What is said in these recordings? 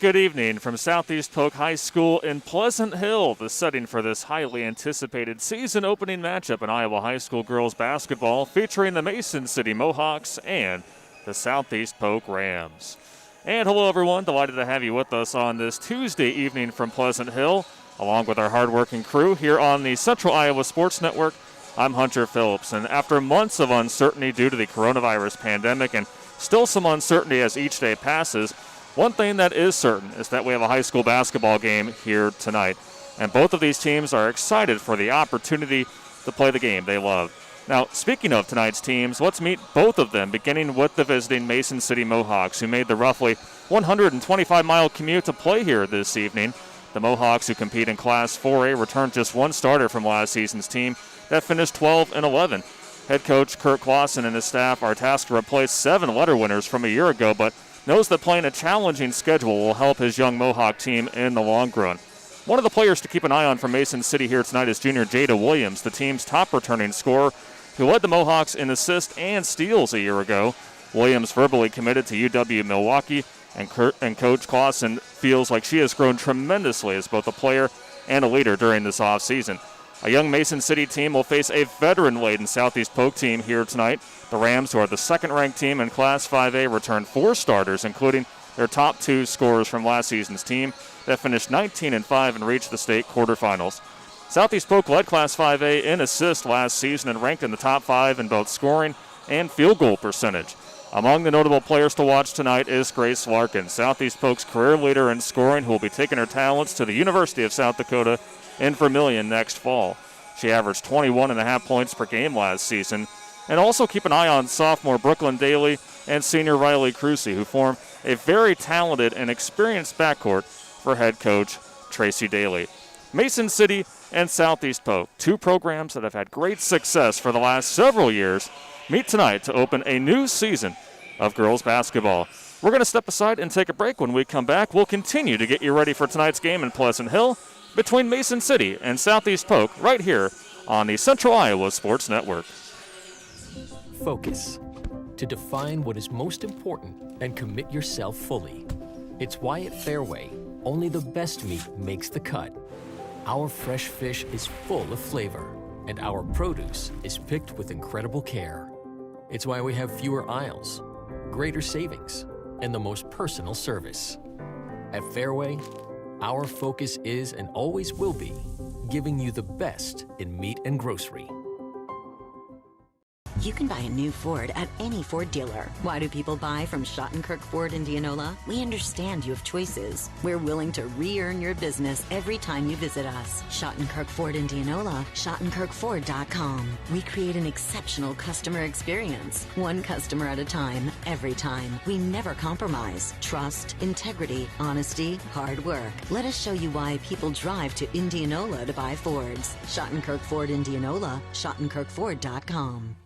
good evening from Southeast Polk High School in Pleasant Hill, the setting for this highly anticipated season opening matchup in Iowa High School girls basketball featuring the Mason City Mohawks and the Southeast Polk Rams. And hello everyone, delighted to have you with us on this Tuesday evening from Pleasant Hill, along with our hardworking crew here on the Central Iowa Sports Network. I'm Hunter Phillips, and after months of uncertainty due to the coronavirus pandemic and still some uncertainty as each day passes, one thing that is certain is that we have a high school basketball game here tonight. And both of these teams are excited for the opportunity to play the game they love. Now, speaking of tonight's teams, let's meet both of them, beginning with the visiting Mason City Mohawks, who made the roughly 125-mile commute to play here this evening. The Mohawks, who compete in Class 4A, returned just one starter from last season's team that finished 12-11. Head coach Kurt Clausen and his staff are tasked to replace 7 letter winners from a year ago, but knows that playing a challenging schedule will help his young Mohawk team in the long run. One of the players to keep an eye on from Mason City here tonight is junior Jada Williams, the team's top returning scorer, who led the Mohawks in assists and steals a year ago. Williams verbally committed to UW Milwaukee, and Coach Clausen feels like she has grown tremendously as both a player and a leader during this offseason. A young Mason City team will face a veteran-laden Southeast Polk team here tonight. The Rams, who are the second-ranked team in Class 5A, returned 4 starters, including their top 2 scorers from last season's team that finished 19-5 and reached the state quarterfinals. Southeast Polk led Class 5A in assists last season and ranked in the top 5 in both scoring and field goal percentage. Among the notable players to watch tonight is Grace Larkin, Southeast Polk's career leader in scoring, who will be taking her talents to the University of South Dakota in Vermillion next fall. She averaged 21.5 points per game last season. And also keep an eye on sophomore Brooklyn Daly and senior Riley Crucy, who form a very talented and experienced backcourt for head coach Tracy Daly. Mason City and Southeast Polk, 2 programs that have had great success for the last several years, meet tonight to open a new season of girls basketball. We're going to step aside and take a break. When we come back, we'll continue to get you ready for tonight's game in Pleasant Hill between Mason City and Southeast Polk right here on the Central Iowa Sports Network. Focus. To define what is most important and commit yourself fully. It's why at Fairway, only the best meat makes the cut. Our fresh fish is full of flavor, and our produce is picked with incredible care. It's why we have fewer aisles, greater savings, and the most personal service. At Fairway, our focus is and always will be giving you the best in meat and grocery. You can buy a new Ford at any Ford dealer. Why do people buy from Schottenkirk Ford Indianola? We understand you have choices. We're willing to re-earn your business every time you visit us. Schottenkirk Ford Indianola, SchottenkirkFord.com. We create an exceptional customer experience, one customer at a time, every time. We never compromise. Trust, integrity, honesty, hard work. Let us show you why people drive to Indianola to buy Fords. Schottenkirk Ford Indianola, SchottenkirkFord.com.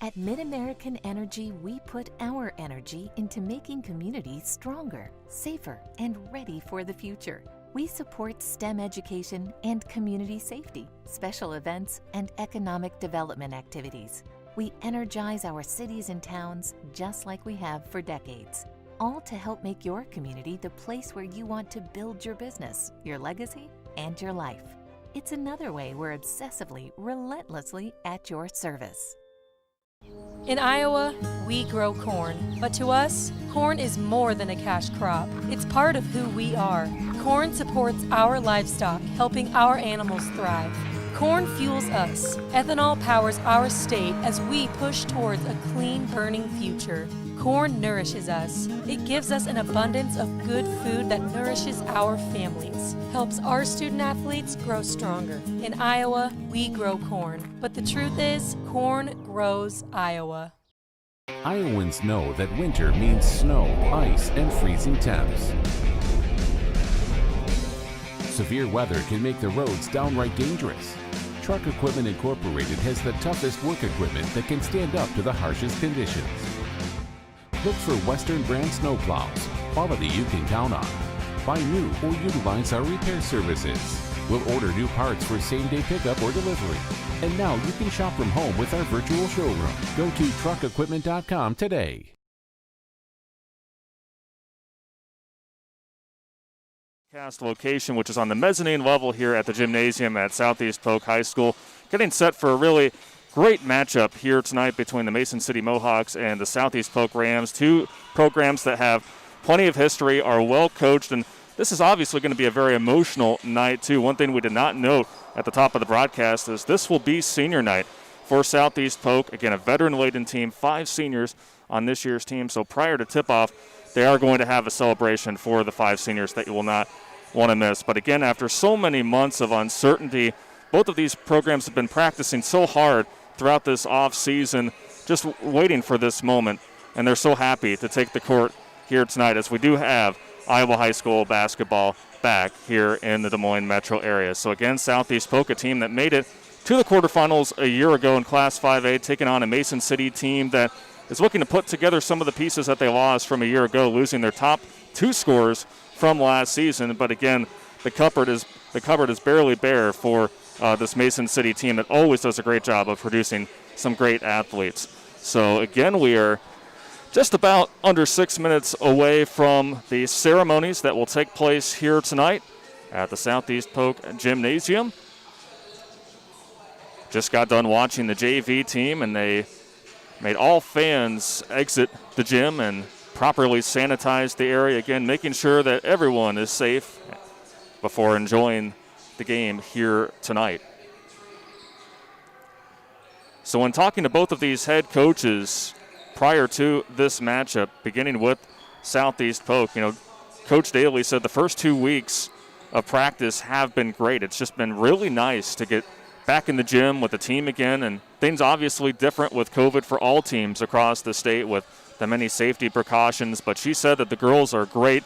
At MidAmerican Energy, we put our energy into making communities stronger, safer, and ready for the future. We support STEM education and community safety, special events, and economic development activities. We energize our cities and towns just like we have for decades, all to help make your community the place where you want to build your business, your legacy, and your life. It's another way we're obsessively, relentlessly at your service. In Iowa, we grow corn, but to us, corn is more than a cash crop. It's part of who we are. Corn supports our livestock, helping our animals thrive. Corn fuels us. Ethanol powers our state as we push towards a clean, burning future. Corn nourishes us. It gives us an abundance of good food that nourishes our families, helps our student athletes grow stronger. In Iowa, we grow corn, but the truth is, corn grows Iowa. Iowans know that winter means snow, ice, and freezing temps. Severe weather can make the roads downright dangerous. Truck Equipment Incorporated has the toughest work equipment that can stand up to the harshest conditions. Look for Western brand snowplows, quality you can count on. Buy new or utilize our repair services. We'll order new parts for same-day pickup or delivery. And now you can shop from home with our virtual showroom. Go to truckequipment.com today. broadcast location, which is on the mezzanine level here at the gymnasium at Southeast Polk High School. Getting set for a really great matchup here tonight between the Mason City Mohawks and the Southeast Polk Rams, two programs that have plenty of history, are well coached, and this is obviously going to be a very emotional night too. One thing we did not note at the top of the broadcast is this will be senior night for Southeast Polk. Again, a veteran-laden team, 5 seniors on this year's team, so prior to tip-off, they are going to have a celebration for the 5 seniors that you will not want to miss. But again, after so many months of uncertainty, both of these programs have been practicing so hard throughout this off-season, just waiting for this moment, and they're so happy to take the court here tonight as we do have Iowa High School basketball back here in the Des Moines metro area. So again, Southeast Polk, a team that made it to the quarterfinals a year ago in Class 5A, taking on a Mason City team that is looking to put together some of the pieces that they lost from a year ago, losing their top 2 scorers from last season. But again, the cupboard is barely bare for this Mason City team that always does a great job of producing some great athletes. So again, we are just about under 6 minutes away from the ceremonies that will take place here tonight at the Southeast Polk Gymnasium. Just got done watching the JV team, and they made all fans exit the gym and properly sanitize the area, again, making sure that everyone is safe before enjoying the game here tonight. So when talking to both of these head coaches prior to this matchup, beginning with Southeast Polk, Coach Daly said the first 2 weeks of practice have been great. It's just been really nice to get back in the gym with the team again, and things obviously different with COVID for all teams across the state with the many safety precautions, but she said that the girls are great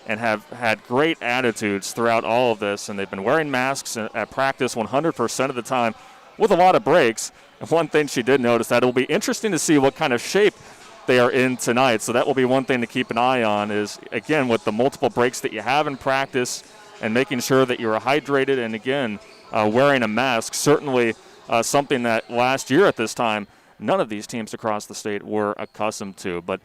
and have had great attitudes throughout all of this, and they've been wearing masks at practice 100% of the time with a lot of breaks. And one thing she did notice that it'll be interesting to see what kind of shape they are in tonight, so that will be one thing to keep an eye on is, again, with the multiple breaks that you have in practice and making sure that you're hydrated, and again, wearing a mask, certainly something that last year at this time, none of these teams across the state were accustomed to. But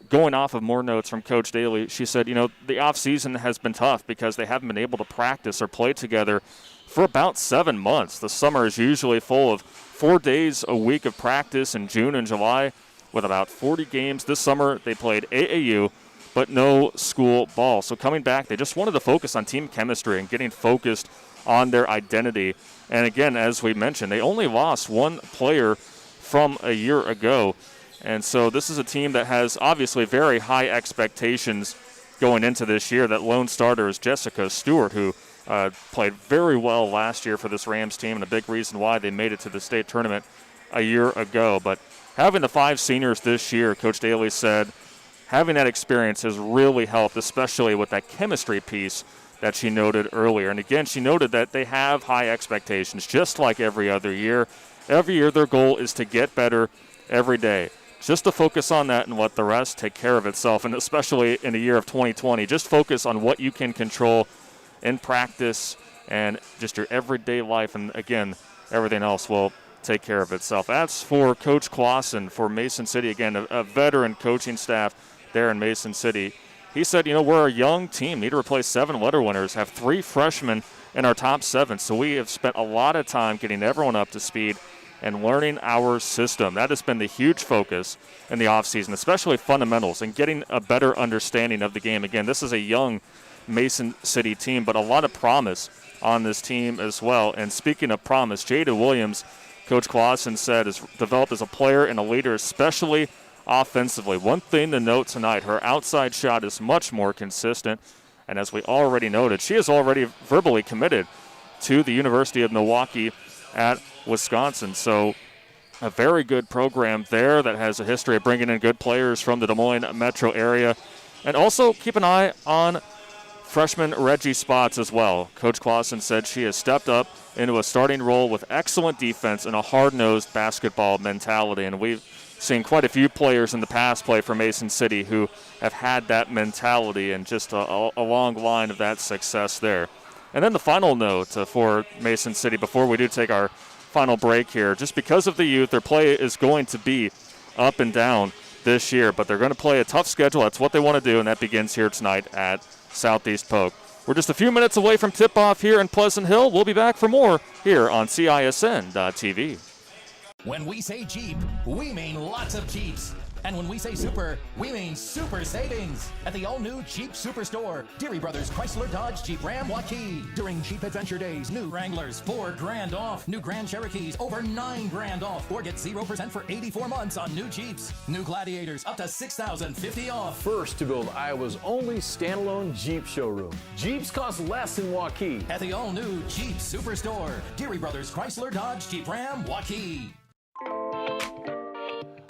going off of more notes from Coach Daly, she said, the offseason has been tough because they haven't been able to practice or play together for about 7 months. The summer is usually full of 4 days a week of practice in June and July with about 40 games. This summer they played AAU, but no school ball. So coming back, they just wanted to focus on team chemistry and getting focused on their identity. And again, as we mentioned, they only lost 1 player from a year ago. And so this is a team that has obviously very high expectations going into this year. That lone starter is Jessica Stewart, who played very well last year for this Rams team, and a big reason why they made it to the state tournament a year ago. But having the 5 seniors this year, Coach Daly said, having that experience has really helped, especially with that chemistry piece that she noted earlier. And again, she noted that they have high expectations, just like every other year. Every year their goal is to get better every day. Just to focus on that and let the rest take care of itself. And especially in the year of 2020, just focus on what you can control in practice and just your everyday life. And again, everything else will take care of itself. As for Coach Clausen for Mason City, again, a veteran coaching staff there in Mason City, he said, we're a young team, need to replace 7 letter winners, have 3 freshmen in our top 7. So we have spent a lot of time getting everyone up to speed and learning our system. That has been the huge focus in the offseason, especially fundamentals and getting a better understanding of the game. Again, this is a young Mason City team, but a lot of promise on this team as well. And speaking of promise, Jada Williams, Coach Clausen said, has developed as a player and a leader, especially offensively. One thing to note tonight, her outside shot is much more consistent. And as we already noted, she is already verbally committed to the University of Milwaukee at Wisconsin. So a very good program there that has a history of bringing in good players from the Des Moines metro area. And also keep an eye on freshman Reggie Spots as well. Coach Clausen said she has stepped up into a starting role with excellent defense and a hard-nosed basketball mentality. And we've seen quite a few players in the past play for Mason City who have had that mentality and just a long line of that success there. And then the final note for Mason City before we do take our final break here, just because of the youth, their play is going to be up and down this year, but they're going to play a tough schedule. That's what they want to do, and that begins here tonight at Southeast Polk. We're just a few minutes away from tip-off here in Pleasant Hill. We'll be back for more here on CISN.TV. When we say Jeep, we mean lots of Jeeps. And when we say super, we mean super savings at the all-new Jeep Superstore, Deary Brothers Chrysler Dodge Jeep Ram Waukee. During Jeep Adventure Days, new Wranglers $4,000 off, new Grand Cherokees over $9,000 off, or get 0% for 84 months on new Jeeps. New Gladiators up to $6,050 off. First to build Iowa's only standalone Jeep showroom. Jeeps cost less in Waukee. At the all-new Jeep Superstore, Deary Brothers Chrysler Dodge Jeep Ram Waukee.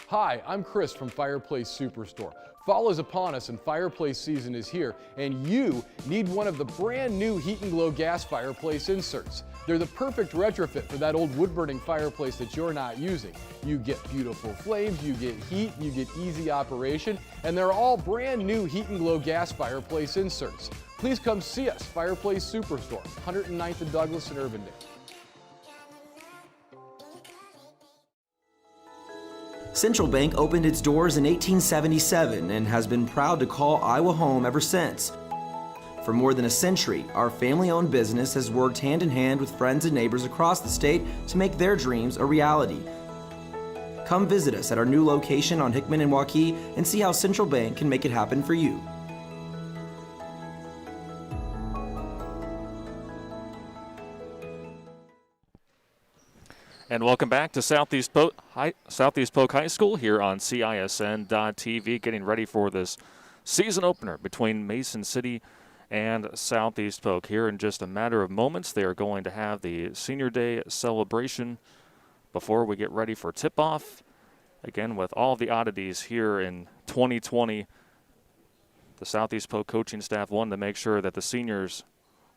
Hi, I'm Chris from Fireplace Superstore. Fall is upon us and fireplace season is here, and you need one of the brand new Heat and Glow gas fireplace inserts. They're the perfect retrofit for that old wood-burning fireplace that you're not using. You get beautiful flames, you get heat, you get easy operation, and they're all brand new Heat and Glow gas fireplace inserts. Please come see us, Fireplace Superstore, 109th and Douglas in Urbandale. Central Bank opened its doors in 1877 and has been proud to call Iowa home ever since. For more than a century, our family-owned business has worked hand in hand with friends and neighbors across the state to make their dreams a reality. Come visit us at our new location on Hickman and Waukee and see how Central Bank can make it happen for you. And welcome back to Southeast Polk High School here on CISN.TV, getting ready for this season opener between Mason City and Southeast Polk. Here in just a matter of moments, they are going to have the Senior Day celebration before we get ready for tip-off. Again, with all the oddities here in 2020, the Southeast Polk coaching staff wanted to make sure that the seniors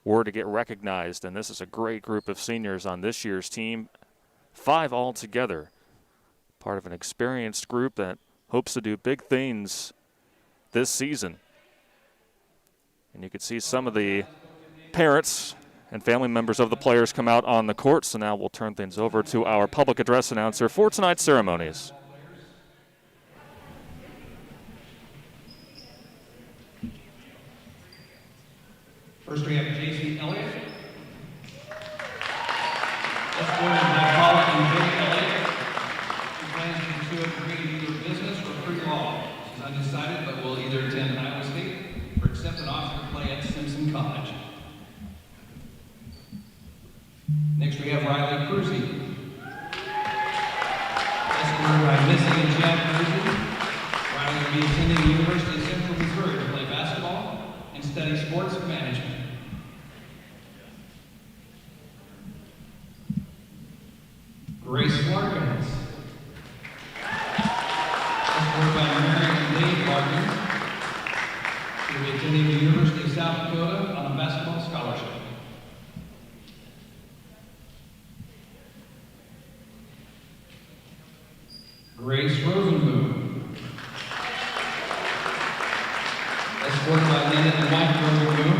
were to get recognized, and this is a great group of seniors on this year's team. 5 altogether, part of an experienced group that hopes to do big things this season. And you can see some of the parents and family members of the players come out on the court. So now we'll turn things over to our public address announcer for tonight's ceremonies. First we have J.C. Elliott. Escorted by Polk and Jake Elliott. He plans to pursue a degree in either business or pre-law. He's undecided, but will either attend Iowa State or accept an offer to play at Simpson College. Next we have Riley Cruzy. Escorted by Missy and Chad Cruzy. Riley will be attending the University of Central Missouri to play basketball and study sports management. Grace Larkins. Escorted by Mary and Dave Larkin. She will be attending the University of South Dakota on a basketball scholarship. Grace Rosenboom. Escorted by Linda and Mike Rosenboom.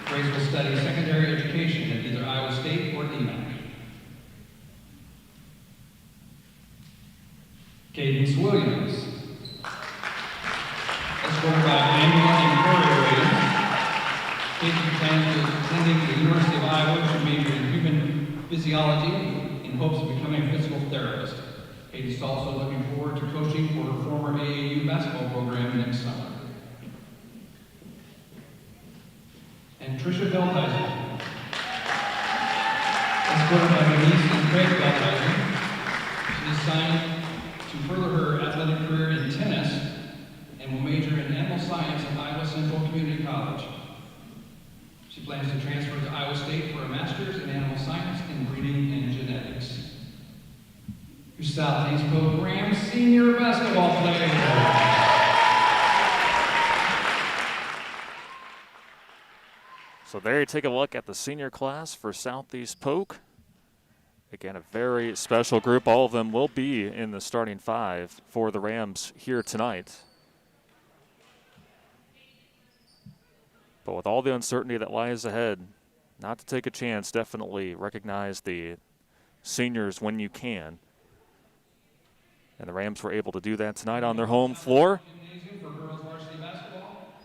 Grace will study secondary education at either Iowa State or EMAC. Cadence Williams. Escorted by Angela and Corey Williams. Cadence plans to attending the University of Iowa to major in human physiology in hopes of becoming a physical therapist. Cadence is also looking forward to coaching for her former AAU basketball program next summer. And Tricia Beltheiser. Escorted by Denise and Craig Beltheiser. She is signed to further her athletic career in tennis and will major in animal science at Iowa Central Community College. She plans to transfer to Iowa State for a master's in animal science in breeding and genetics. Your Southeast Polk Rams senior basketball player. So there you take a look at the senior class for Southeast Polk. Again, a very special group. All of them will be in the starting 5 for the Rams here tonight. But with all the uncertainty that lies ahead, not to take a chance, definitely recognize the seniors when you can. And the Rams were able to do that tonight on their home floor.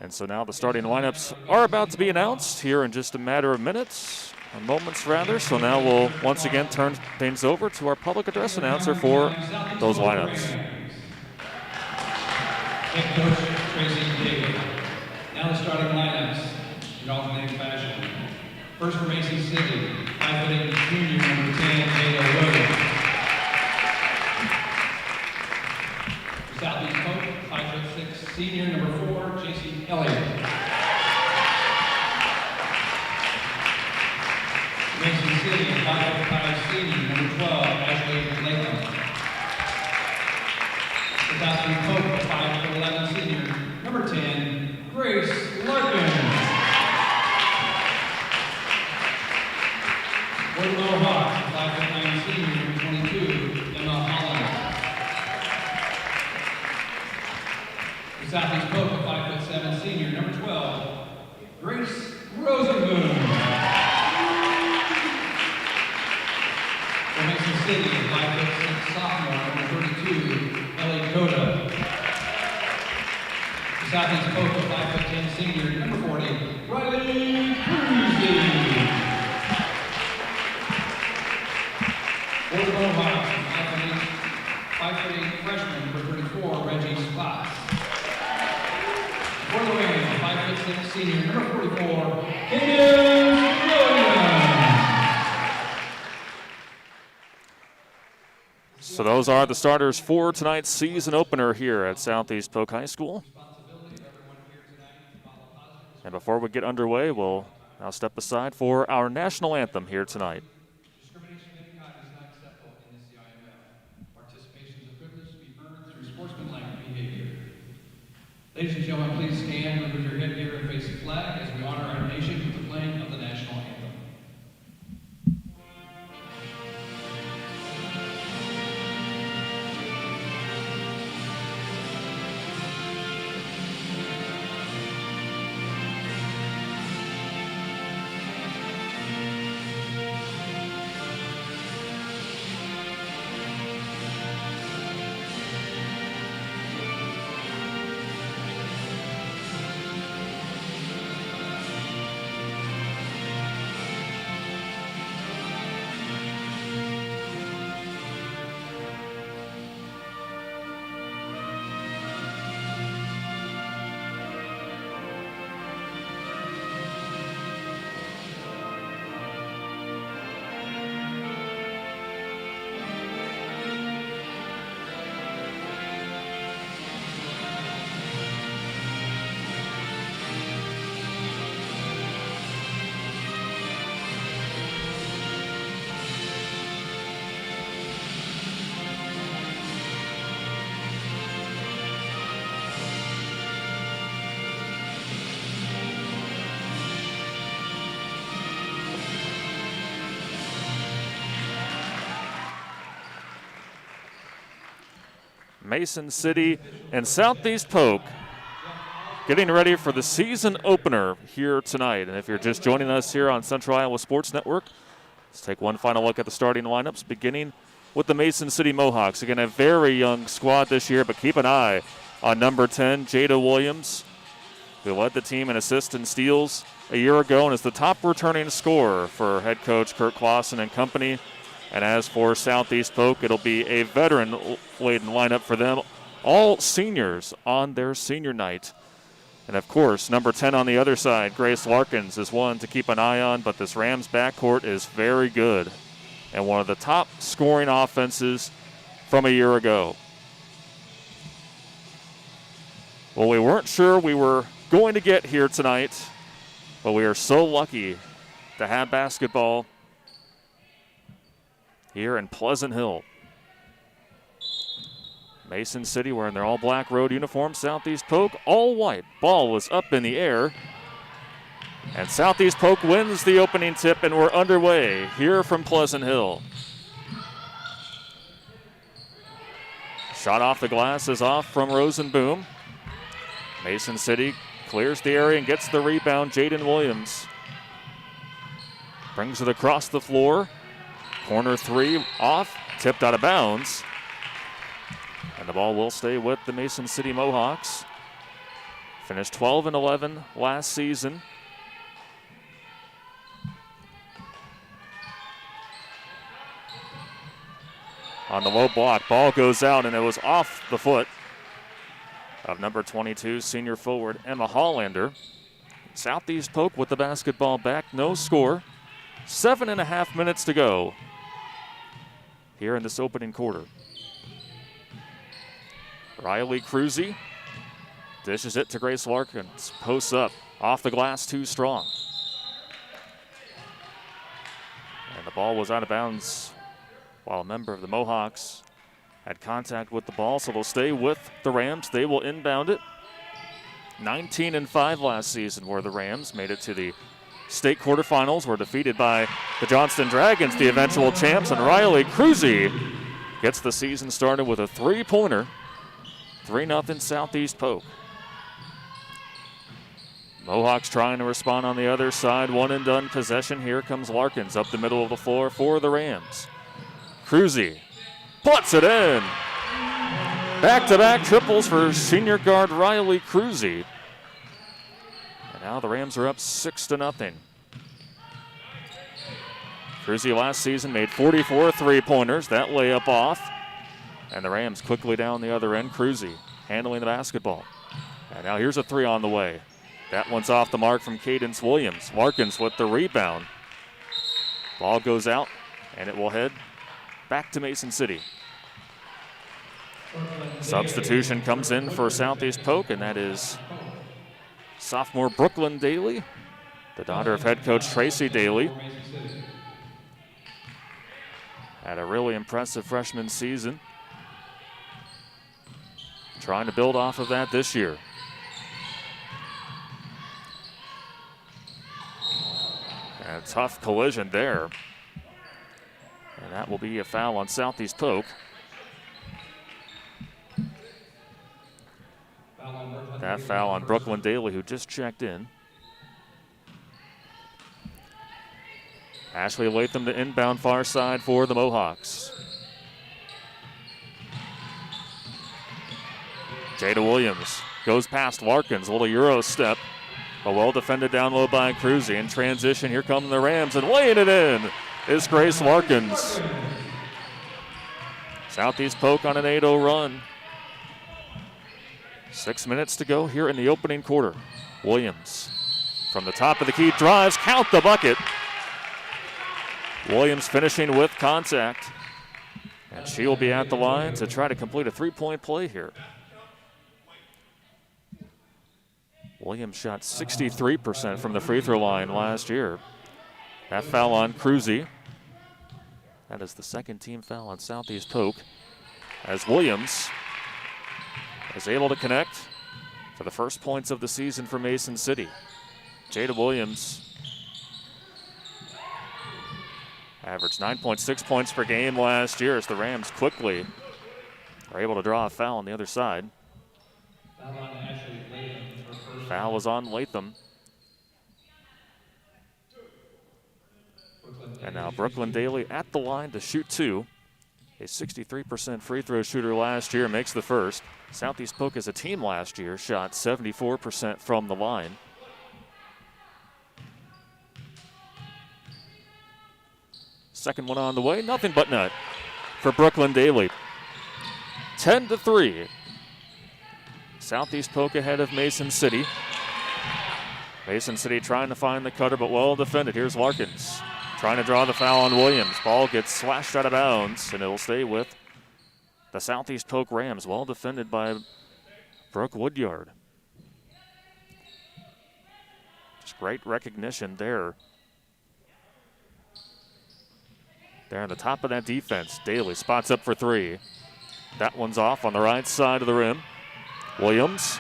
And so now the starting lineups are about to be announced here in just a matter of minutes, or moments rather. So now we'll once again turn things over to our public address announcer for those lineups. Head coach Tracy David. Now the starting lineups in alternating fashion. First for Mason City, 5'8" junior, number 10, Jada Williams. For Southeast Polk, 5'6" senior, number 4, JC Elliott. Mason City, 5'5" senior, number 12, Ashley Latham. For Southeast Polk, 5'11" senior, number 10, Grace Larkin. For the Mohawks, 5'9" senior, number 22, Emma Holland. For Southeast Polk, 5'7" senior, number 12, Grace Rosenboom. For Mason City, 5'6" sophomore, number 32, Ellie Coda. For Southeast Polk, 5'10" senior, number 40, Riley Cruzy. For the Mohawks, 5'8" freshman, number 34, Reggie Spots. For the Wings, 5'6" senior, number 44, Kaden Williams. So those are the starters for tonight's season opener here at Southeast Polk High School. And before we get underway, we'll now step aside for our national anthem here tonight. Discrimination of any kind is not acceptable in the CIML. Participation is a privilege to be earned through sportsmanlike behavior. Ladies and gentlemen, please stand with your headgear and face the flag as we honor our nation with the playing of the national anthem. Mason City and Southeast Polk getting ready for the season opener here tonight. And if you're just joining us here on Central Iowa Sports Network, let's take one final look at the starting lineups, beginning with the Mason City Mohawks. Again, a very young squad this year, but keep an eye on number 10, Jada Williams, who led the team in assists and steals a year ago and is the top returning scorer for head coach Kurt Clausen and company. And as for Southeast Polk, it'll be a veteran-laden lineup for them, all seniors on their senior night. And, of course, number 10 on the other side, Grace Larkins, is one to keep an eye on, but this Rams backcourt is very good and one of the top scoring offenses from a year ago. Well, we weren't sure we were going to get here tonight, but we are so lucky to have basketball here in Pleasant Hill. Mason City wearing their all-black road uniforms. Southeast Polk all white. Ball was up in the air. And Southeast Polk wins the opening tip, and we're underway here from Pleasant Hill. Shot off the glass is off from Rosenboom. Mason City clears the area and gets the rebound. Jaden Williams brings it across the floor. Corner three off, tipped out of bounds. And the ball will stay with the Mason City Mohawks. Finished 12-11 last season. On the low block, ball goes out, and it was off the foot of number 22, senior forward Emma Hollander. Southeast Polk with the basketball back, no score. 7.5 minutes to go here in this opening quarter. Riley Cruzy dishes it to Grace Larkins. Posts up, off the glass, too strong. And the ball was out of bounds while a member of the Mohawks had contact with the ball, so they'll stay with the Rams. They will inbound it. 19-5 last season were the Rams. Made it to the state quarterfinals. Were defeated by the Johnston Dragons, the eventual champs. And Riley Cruzy gets the season started with a three-pointer. 3-0 Southeast Polk. Mohawks trying to respond on the other side. One and done possession. Here comes Larkins up the middle of the floor for the Rams. Cruzy puts it in. Back-to-back triples for senior guard Riley Cruzy. And now the Rams are up 6-0. Cruzy last season made 44 three-pointers. That layup off. And the Rams quickly down the other end. Cruzy handling the basketball. And now here's a three on the way. That one's off the mark from Cadence Williams. Larkins with the rebound. Ball goes out, and it will head back to Mason City. Substitution comes in for Southeast Polk, and that is sophomore Brooklyn Daly, the daughter of head coach Tracy Daly. Had a really impressive freshman season. Trying to build off of that this year. And a tough collision there. And that will be a foul on Southeast Polk. That foul on Brooklyn Daly, who just checked in. Ashley Latham to inbound far side for the Mohawks. Jada Williams goes past Larkins, a little Euro step. But well defended down low by Cruzy. In transition, here come the Rams, and laying it in is Grace Larkins. Southeast Polk on an 8-0 run. 6 minutes to go here in the opening quarter. Williams from the top of the key drives, count the bucket. Williams finishing with contact. And she will be at the line to try to complete a three-point play here. Williams shot 63% from the free throw line last year. That foul on Cruzy. That is the second team foul on Southeast Polk, as Williams is able to connect for the first points of the season for Mason City. Jada Williams averaged 9.6 points per game last year, as the Rams quickly are able to draw a foul on the other side. Foul was on Latham. And now Brooklyn Daly at the line to shoot two. A 63% free throw shooter last year, makes the first. Southeast Polk as a team last year shot 74% from the line. Second one on the way, nothing but net for Brooklyn Daly. 10-3. Southeast Polk ahead of Mason City. Mason City trying to find the cutter, but well defended. Here's Larkins trying to draw the foul on Williams. Ball gets slashed out of bounds, and it'll stay with the Southeast Polk Rams. Well defended by Brooke Woodyard. Just great recognition there. There on the top of that defense, Daly spots up for three. That one's off on the right side of the rim. Williams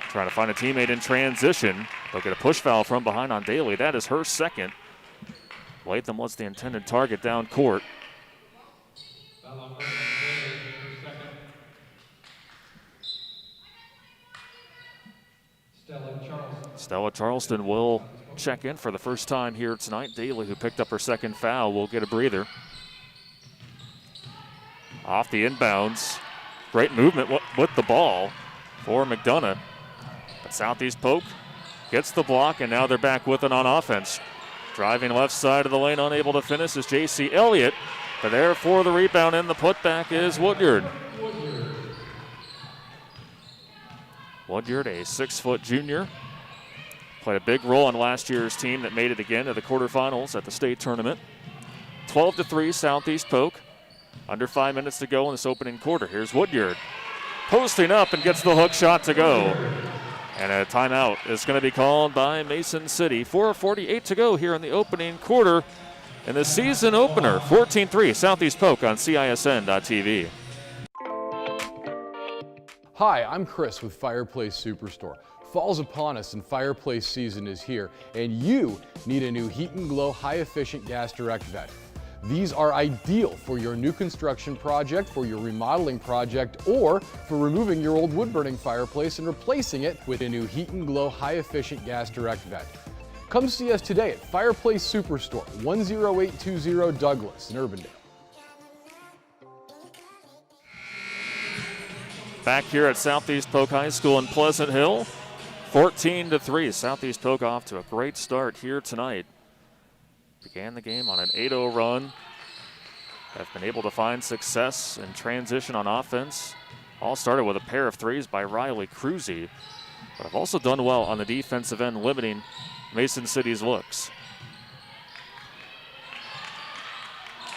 trying to find a teammate in transition. They'll get a push foul from behind on Daly. That is her second. Latham was the intended target down court. Stella Charleston will check in for the first time here tonight. Daly, who picked up her second foul, will get a breather. Off the inbounds. Great movement with the ball. for McDonough. But Southeast Polk gets the block, and now they're back with it on offense. Driving left side of the lane, unable to finish, is J.C. Elliott. But there for the rebound and the putback is Woodyard. Woodyard, a 6-foot junior, played a big role on last year's team that made it again to the quarterfinals at the state tournament. 12-3 Southeast Polk. Under 5 minutes to go in this opening quarter. Here's Woodyard posting up and gets the hook shot to go. And a timeout is going to be called by Mason City. 4:48 to go here in the opening quarter. And the season opener, 14-3 Southeast Polk on CISN.TV. Hi, I'm Chris with Fireplace Superstore. Fall's upon us and fireplace season is here, and you need a new Heat and Glow high-efficient gas direct vent. These are ideal for your new construction project, for your remodeling project, or for removing your old wood-burning fireplace and replacing it with a new Heat and Glow high-efficient gas direct vent. Come see us today at Fireplace Superstore, 10820 Douglas in Urbandale. Back here at Southeast Polk High School in Pleasant Hill, 14-3. Southeast Polk off to a great start here tonight. Began the game on an 8-0 run. Have been able to find success in transition on offense. All started with a pair of threes by Riley Cruzy. But have also done well on the defensive end, limiting Mason City's looks.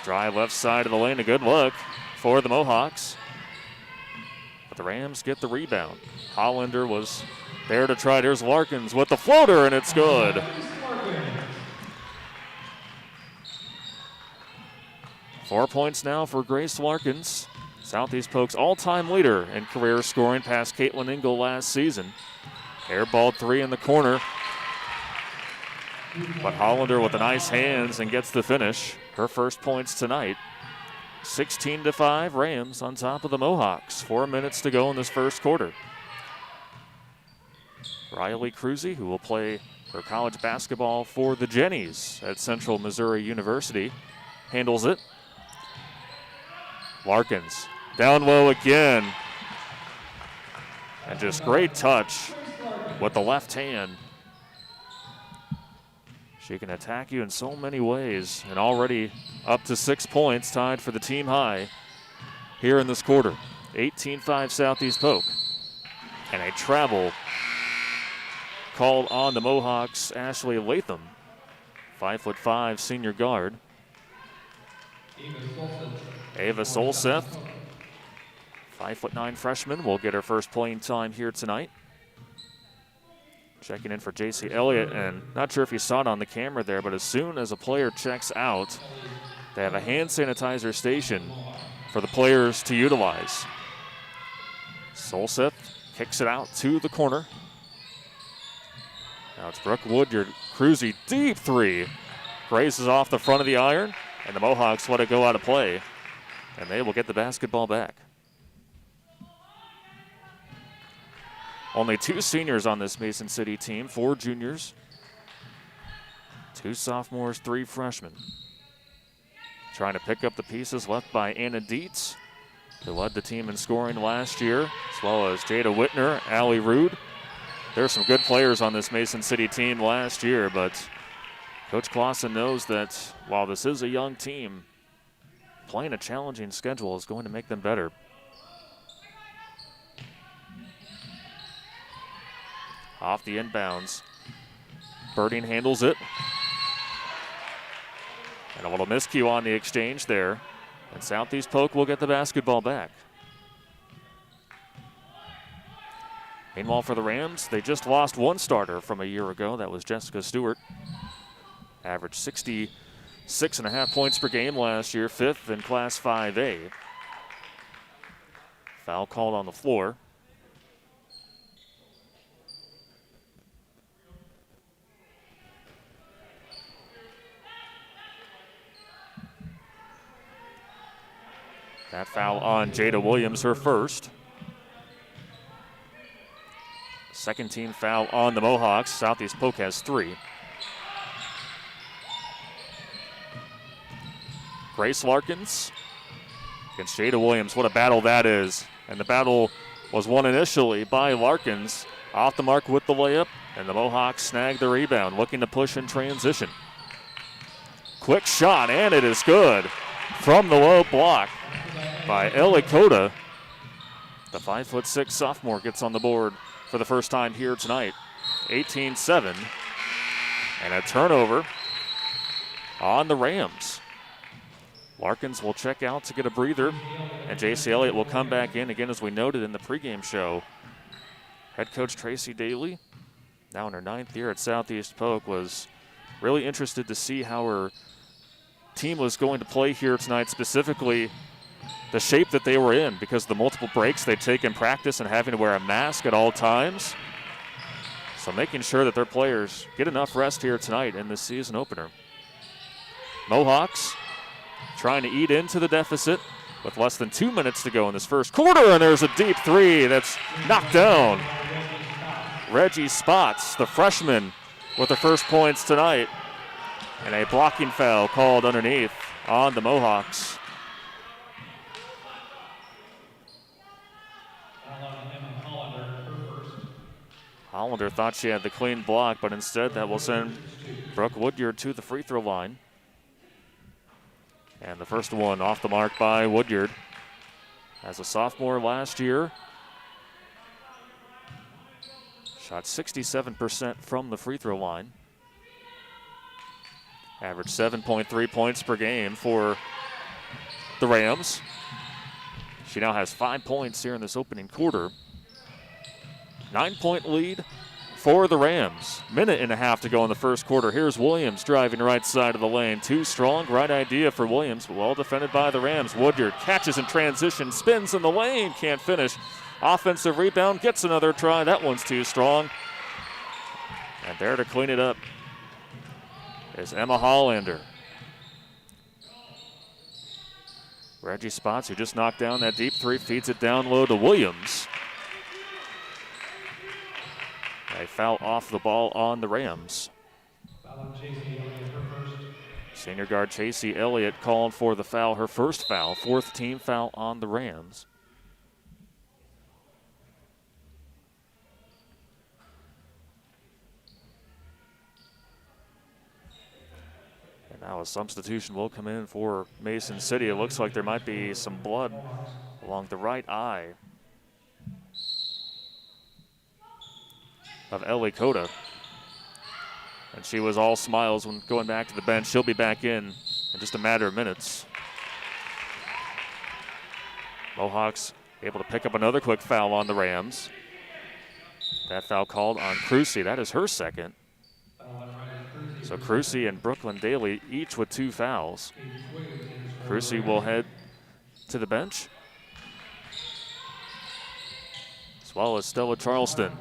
Drive left side of the lane, a good look for the Mohawks. But the Rams get the rebound. Hollander was there to try. There's Larkins with the floater, and it's good. 4 points now for Grace Larkins, Southeast Polk's all-time leader in career scoring past Caitlin Ingle last season. Airballed three in the corner. But Hollander with the nice hands and gets the finish. Her first points tonight. 16-5, Rams on top of the Mohawks. 4 minutes to go in this first quarter. Riley Cruzy, who will play her college basketball for the Jennies at Central Missouri University, handles it. Larkins down low again. And just great touch with the left hand. She can attack you in so many ways, and already up to 6 points, tied for the team high here in this quarter. 18-5 Southeast Polk. And a travel called on the Mohawks, Ashley Latham, 5'5" senior guard. Ava Solseth, 5'9" freshman, will get her first playing time here tonight. Checking in for J.C. Elliott, and not sure if you saw it on the camera there, but as soon as a player checks out, they have a hand sanitizer station for the players to utilize. Solseth kicks it out to the corner. Now it's Brooke Woodyard. Cruzy, deep three. Grazes off the front of the iron, and the Mohawks let it go out of play. And they will get the basketball back. Only 2 seniors on this Mason City team, 4 juniors, 2 sophomores, 3 freshmen. Trying to pick up the pieces left by Anna Dietz, who led the team in scoring last year, as well as Jada Whitner, Allie Rude. There are some good players on this Mason City team last year, but Coach Clausen knows that while this is a young team, playing a challenging schedule is going to make them better. Off the inbounds. Birding handles it. And a little miscue on the exchange there. And Southeast Polk will get the basketball back. Meanwhile, for the Rams, they just lost one starter from a year ago. That was Jessica Stewart. Averaged 66.5 points per game last year, 5th in Class 5A. Foul called on the floor. That foul on Jada Williams, her first. Second team foul on the Mohawks. Southeast Polk has 3. Grace Larkins against Jada Williams. What a battle that is. And the battle was won initially by Larkins. Off the mark with the layup, and the Mohawks snag the rebound, looking to push in transition. Quick shot, and it is good. From the low block by Elikota. The 5'6" sophomore gets on the board for the first time here tonight. 18-7. And a turnover on the Rams. Larkins will check out to get a breather, and J.C. Elliott will come back in again, as we noted in the pregame show. Head coach Tracy Daly, now in her 9th year at Southeast Polk, was really interested to see how her team was going to play here tonight, specifically the shape that they were in because of the multiple breaks they take in practice and having to wear a mask at all times. So making sure that their players get enough rest here tonight in this season opener. Mohawks trying to eat into the deficit with less than 2 minutes to go in this first quarter, and there's a deep three that's knocked down. Reggie Spots, the freshman, with the first points tonight, and a blocking foul called underneath on the Mohawks. Hollander thought she had the clean block, but instead that will send Brooke Woodyard to the free throw line. And the first one off the mark by Woodyard. As a sophomore last year, shot 67% from the free throw line. Averaged 7.3 points per game for the Rams. She now has 5 points here in this opening quarter. 9-point lead for the Rams. Minute and a half to go in the first quarter. Here's Williams driving right side of the lane. Too strong, right idea for Williams, but well defended by the Rams. Woodyard catches in transition, spins in the lane, can't finish. Offensive rebound, gets another try. That one's too strong. And there to clean it up is Emma Hollander. Reggie Spots, who just knocked down that deep three, feeds it down low to Williams. A foul off the ball on the Rams. Senior guard Chasey Elliott called for the foul, her first foul, 4th team foul on the Rams. And now a substitution will come in for Mason City. It looks like there might be some blood along the right eye of Elikota. And she was all smiles when going back to the bench. She'll be back in just a matter of minutes. Mohawks able to pick up another quick foul on the Rams. That foul called on Crucy. That is her second. So Crucy and Brooklyn Daly each with 2 fouls. Crucy will head to the bench, as well as Stella Charleston.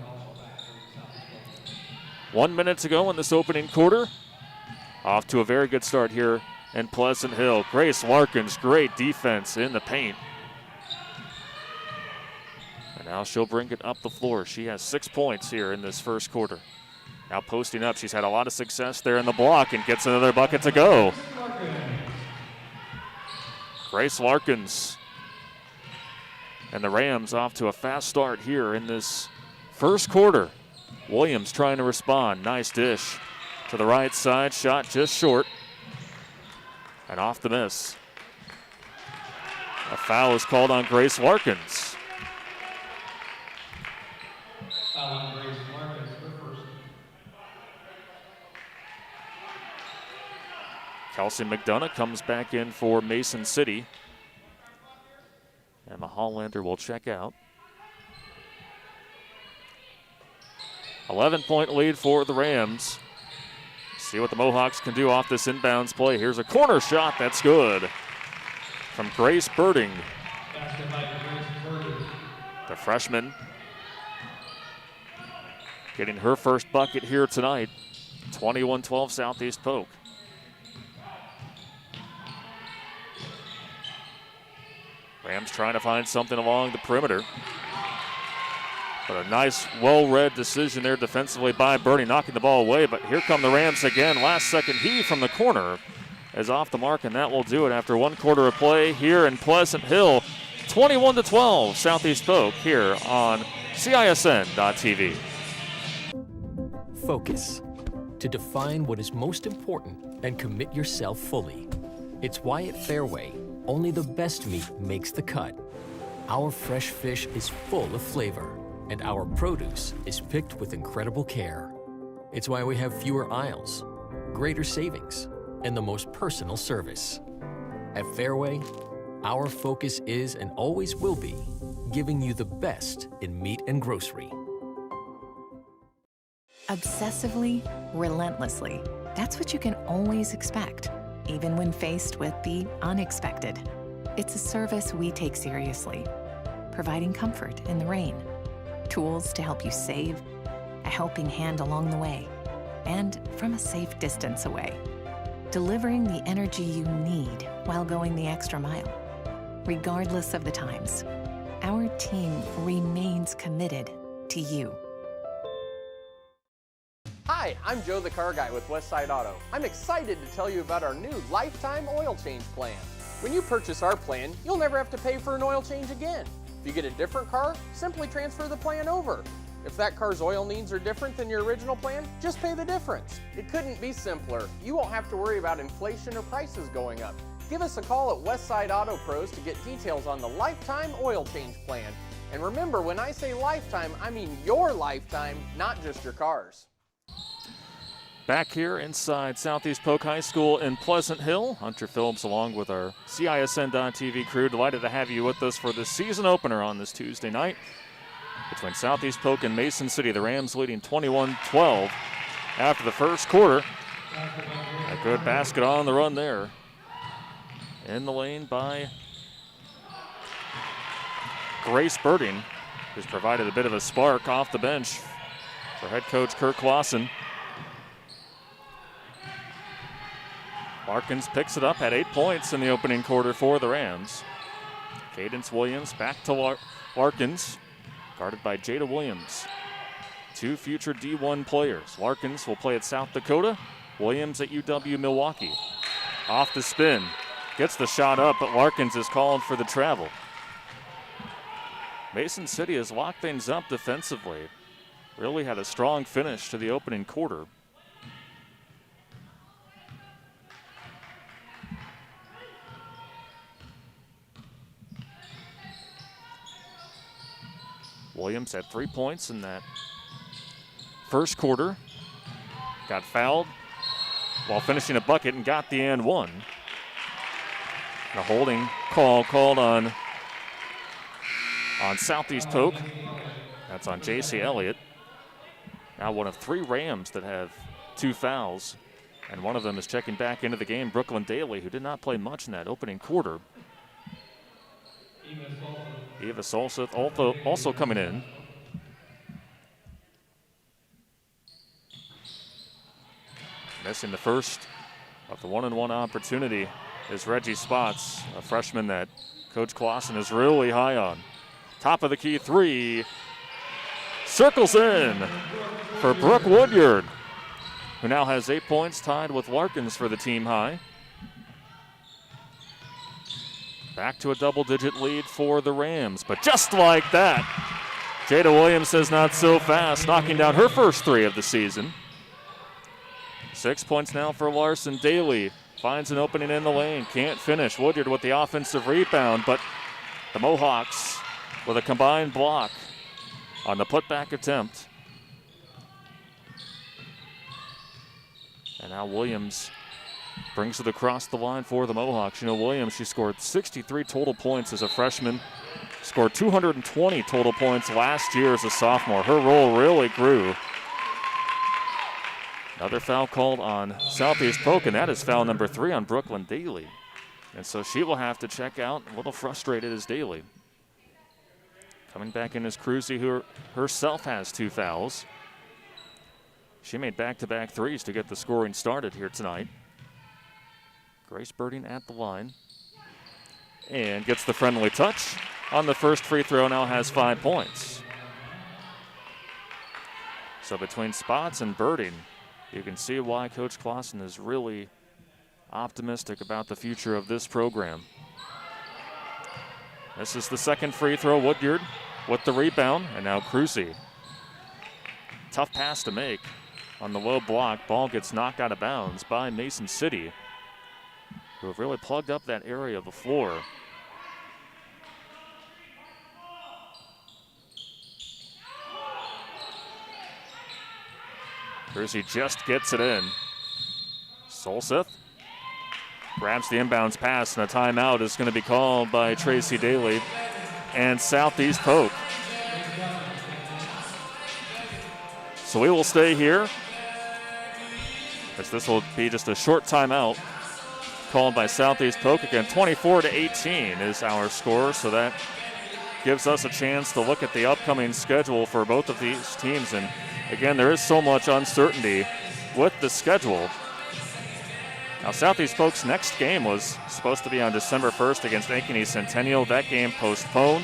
1 minute to go in this opening quarter. Off to a very good start here in Pleasant Hill. Grace Larkins, great defense in the paint. And now she'll bring it up the floor. She has 6 points here in this first quarter. Now posting up, she's had a lot of success there in the block and gets another bucket to go. Grace Larkins and the Rams off to a fast start here in this first quarter. Williams trying to respond. Nice dish to the right side. Shot just short. And off the miss. A foul is called on Grace Larkins. Foul on Grace Larkins, her first. Kelsey McDonough comes back in for Mason City. Emma Hollander will check out. 11-point lead for the Rams. See what the Mohawks can do off this inbounds play. Here's a corner shot that's good from Grace Birding. The freshman getting her first bucket here tonight. 21-12 Southeast Polk. Rams trying to find something along the perimeter. But a nice, well-read decision there defensively by Birdie, knocking the ball away. But here come the Rams again. Last second heave from the corner is off the mark, and that will do it after 1 quarter of play here in Pleasant Hill. 21-12, Southeast Polk here on CISN.TV. Focus. To define what is most important and commit yourself fully. It's why at Fairway, only the best meat makes the cut. Our fresh fish is full of flavor, and our produce is picked with incredible care. It's why we have fewer aisles, greater savings, and the most personal service. At Fairway, our focus is and always will be giving you the best in meat and grocery. Obsessively, relentlessly. That's what you can always expect, even when faced with the unexpected. It's a service we take seriously, providing comfort in the rain, tools to help you save, a helping hand along the way, and from a safe distance away. Delivering the energy you need while going the extra mile. Regardless of the times, our team remains committed to you. Hi, I'm Joe the Car Guy with Westside Auto. I'm excited to tell you about our new lifetime oil change plan. When you purchase our plan, you'll never have to pay for an oil change again. If you get a different car, simply transfer the plan over. If that car's oil needs are different than your original plan, just pay the difference. It couldn't be simpler. You won't have to worry about inflation or prices going up. Give us a call at Westside Auto Pros to get details on the lifetime oil change plan. And remember, when I say lifetime, I mean your lifetime, not just your car's. Back here inside Southeast Polk High School in Pleasant Hill, Hunter Phillips along with our CISN.TV crew. Delighted to have you with us for the season opener on this Tuesday night between Southeast Polk and Mason City. The Rams leading 21-12 after the first quarter. A good basket on the run there. In the lane by Grace Birding, who's provided a bit of a spark off the bench for head coach Kirk Clausen. Larkins picks it up, had 8 points in the opening quarter for the Rams. Cadence Williams back to Larkins, guarded by Jada Williams. Two future D1 players. Larkins will play at South Dakota, Williams at UW Milwaukee. Off the spin, gets the shot up, but Larkins is called for the travel. Mason City has locked things up defensively. Really had a strong finish to the opening quarter. Williams had 3 points in that first quarter. Got fouled while finishing a bucket and got the and one. A holding call called on Southeast Polk. That's on J.C. Elliott. Now one of 3 Rams that have 2 fouls. And one of them is checking back into the game, Brooklyn Daly, who did not play much in that opening quarter. Eva Solseth also coming in. Missing the first of the 1-on-1 opportunity is Reggie Spots, a freshman that Coach Clausen is really high on. Top of the key 3. Circles in for Brooke Woodyard, who now has 8 points, tied with Larkins for the team high. Back to a double-digit lead for the Rams, but just like that, Jada Williams says not so fast, knocking down her first 3 of the season. 6 points now for Larson. Daly finds an opening in the lane, can't finish. Woodyard with the offensive rebound, but the Mohawks with a combined block on the putback attempt. And now Williams brings it across the line for the Mohawks. You know, Williams, she scored 63 total points as a freshman, scored 220 total points last year as a sophomore. Her role really grew. Another foul called on Southeast Polk, and that is foul number 3 on Brooklyn Daly. And so she will have to check out, a little frustrated as Daly. Coming back in is Cruzy, who herself has 2 fouls. She made back-to-back threes to get the scoring started here tonight. Grace Birding at the line and gets the friendly touch on the first free throw, now has 5 points. So between Spots and Birding, you can see why Coach Clausen is really optimistic about the future of this program. This is the second free throw. Woodyard with the rebound, and now Cruzy. Tough pass to make on the low block. Ball gets knocked out of bounds by Mason City, who have really plugged up that area of the floor. Cruzy just gets it in. Solseth grabs the inbounds pass, and a timeout is going to be called by Tracy Daly and Southeast Polk. So we will stay here, as this will be just a short timeout called by Southeast Polk. Again, 24-18 is our score, so that gives us a chance to look at the upcoming schedule for both of these teams. And again, there is so much uncertainty with the schedule. Now, Southeast Polk's next game was supposed to be on December 1st against Ankeny Centennial. That game postponed.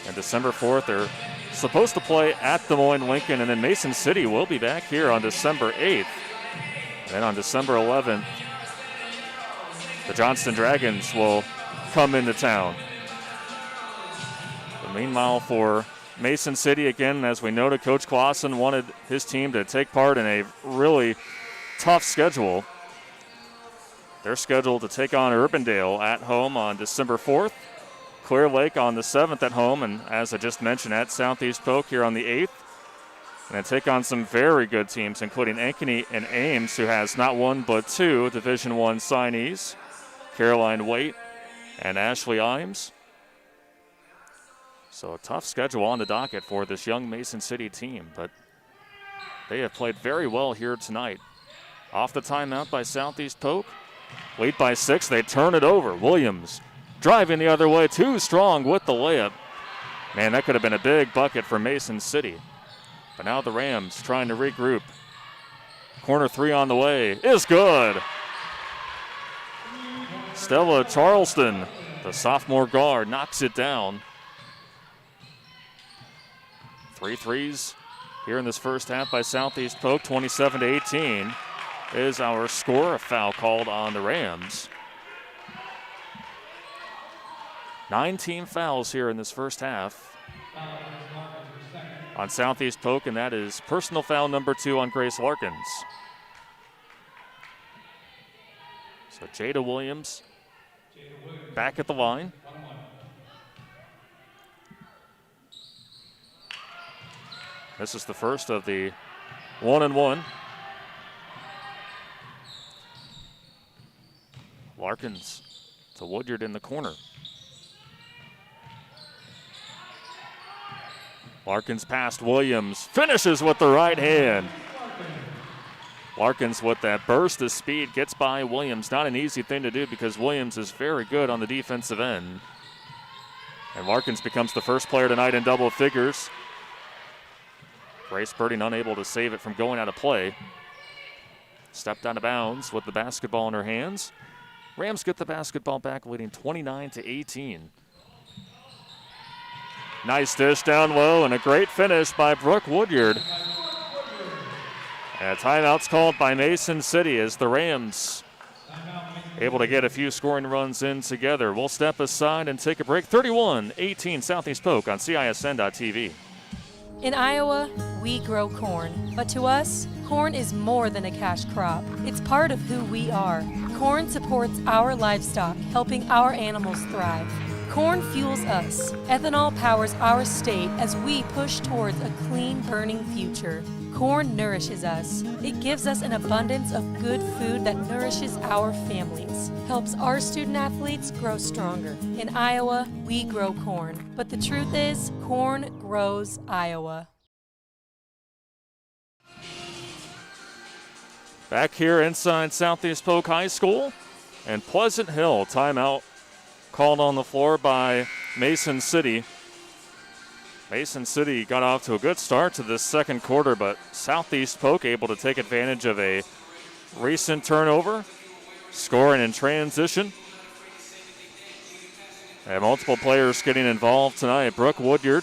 And December 4th, they're supposed to play at Des Moines Lincoln, and then Mason City will be back here on December 8th. And then on December 11th, the Johnston Dragons will come into town. But meanwhile, for Mason City, again, as we noted, Coach Clausen wanted his team to take part in a really tough schedule. They're scheduled to take on Urbandale at home on December 4th, Clear Lake on the 7th at home, and as I just mentioned, at Southeast Polk here on the 8th. And then take on some very good teams, including Ankeny and Ames, who has not one but two Division I signees, Caroline Waite and Ashley Imes. So a tough schedule on the docket for this young Mason City team, but they have played very well here tonight. Off the timeout by Southeast Polk. Lead by 6, they turn it over. Williams driving the other way, too strong with the layup. Man, that could have been a big bucket for Mason City. But now the Rams trying to regroup. Corner three on the way is good. Stella Charleston, the sophomore guard, knocks it down. 3 threes here in this first half by Southeast Polk, 27-18. Is our score. A foul called on the Rams. 9 team fouls here in this first half on Southeast Polk, and that is personal foul number 2 on Grace Larkins. So Jada Williams back at the line. This is the first of the 1-and-1. Larkins to Woodyard in the corner. Larkins past Williams, finishes with the right hand. Larkins with that burst of speed gets by Williams. Not an easy thing to do because Williams is very good on the defensive end. And Larkins becomes the first player tonight in double figures. Grace Birding unable to save it from going out of play. Stepped out of bounds with the basketball in her hands. Rams get the basketball back, leading 29-18. Nice dish down low and a great finish by Brooke Woodyard. And a timeout's called by Mason City as the Rams able to get a few scoring runs in together. We'll step aside and take a break. 31-18 Southeast Polk on CISN.TV. In Iowa, we grow corn, but to us, corn is more than a cash crop. It's part of who we are. Corn supports our livestock, helping our animals thrive. Corn fuels us. Ethanol powers our state as we push towards a clean, burning future. Corn nourishes us. It gives us an abundance of good food that nourishes our families, helps our student athletes grow stronger. In Iowa, we grow corn, but the truth is, corn grows Iowa. Back here inside Southeast Polk High School, and Pleasant Hill timeout called on the floor by Mason City. Mason City got off to a good start to this second quarter, but Southeast Polk able to take advantage of a recent turnover, scoring in transition. And multiple players getting involved tonight. Brooke Woodyard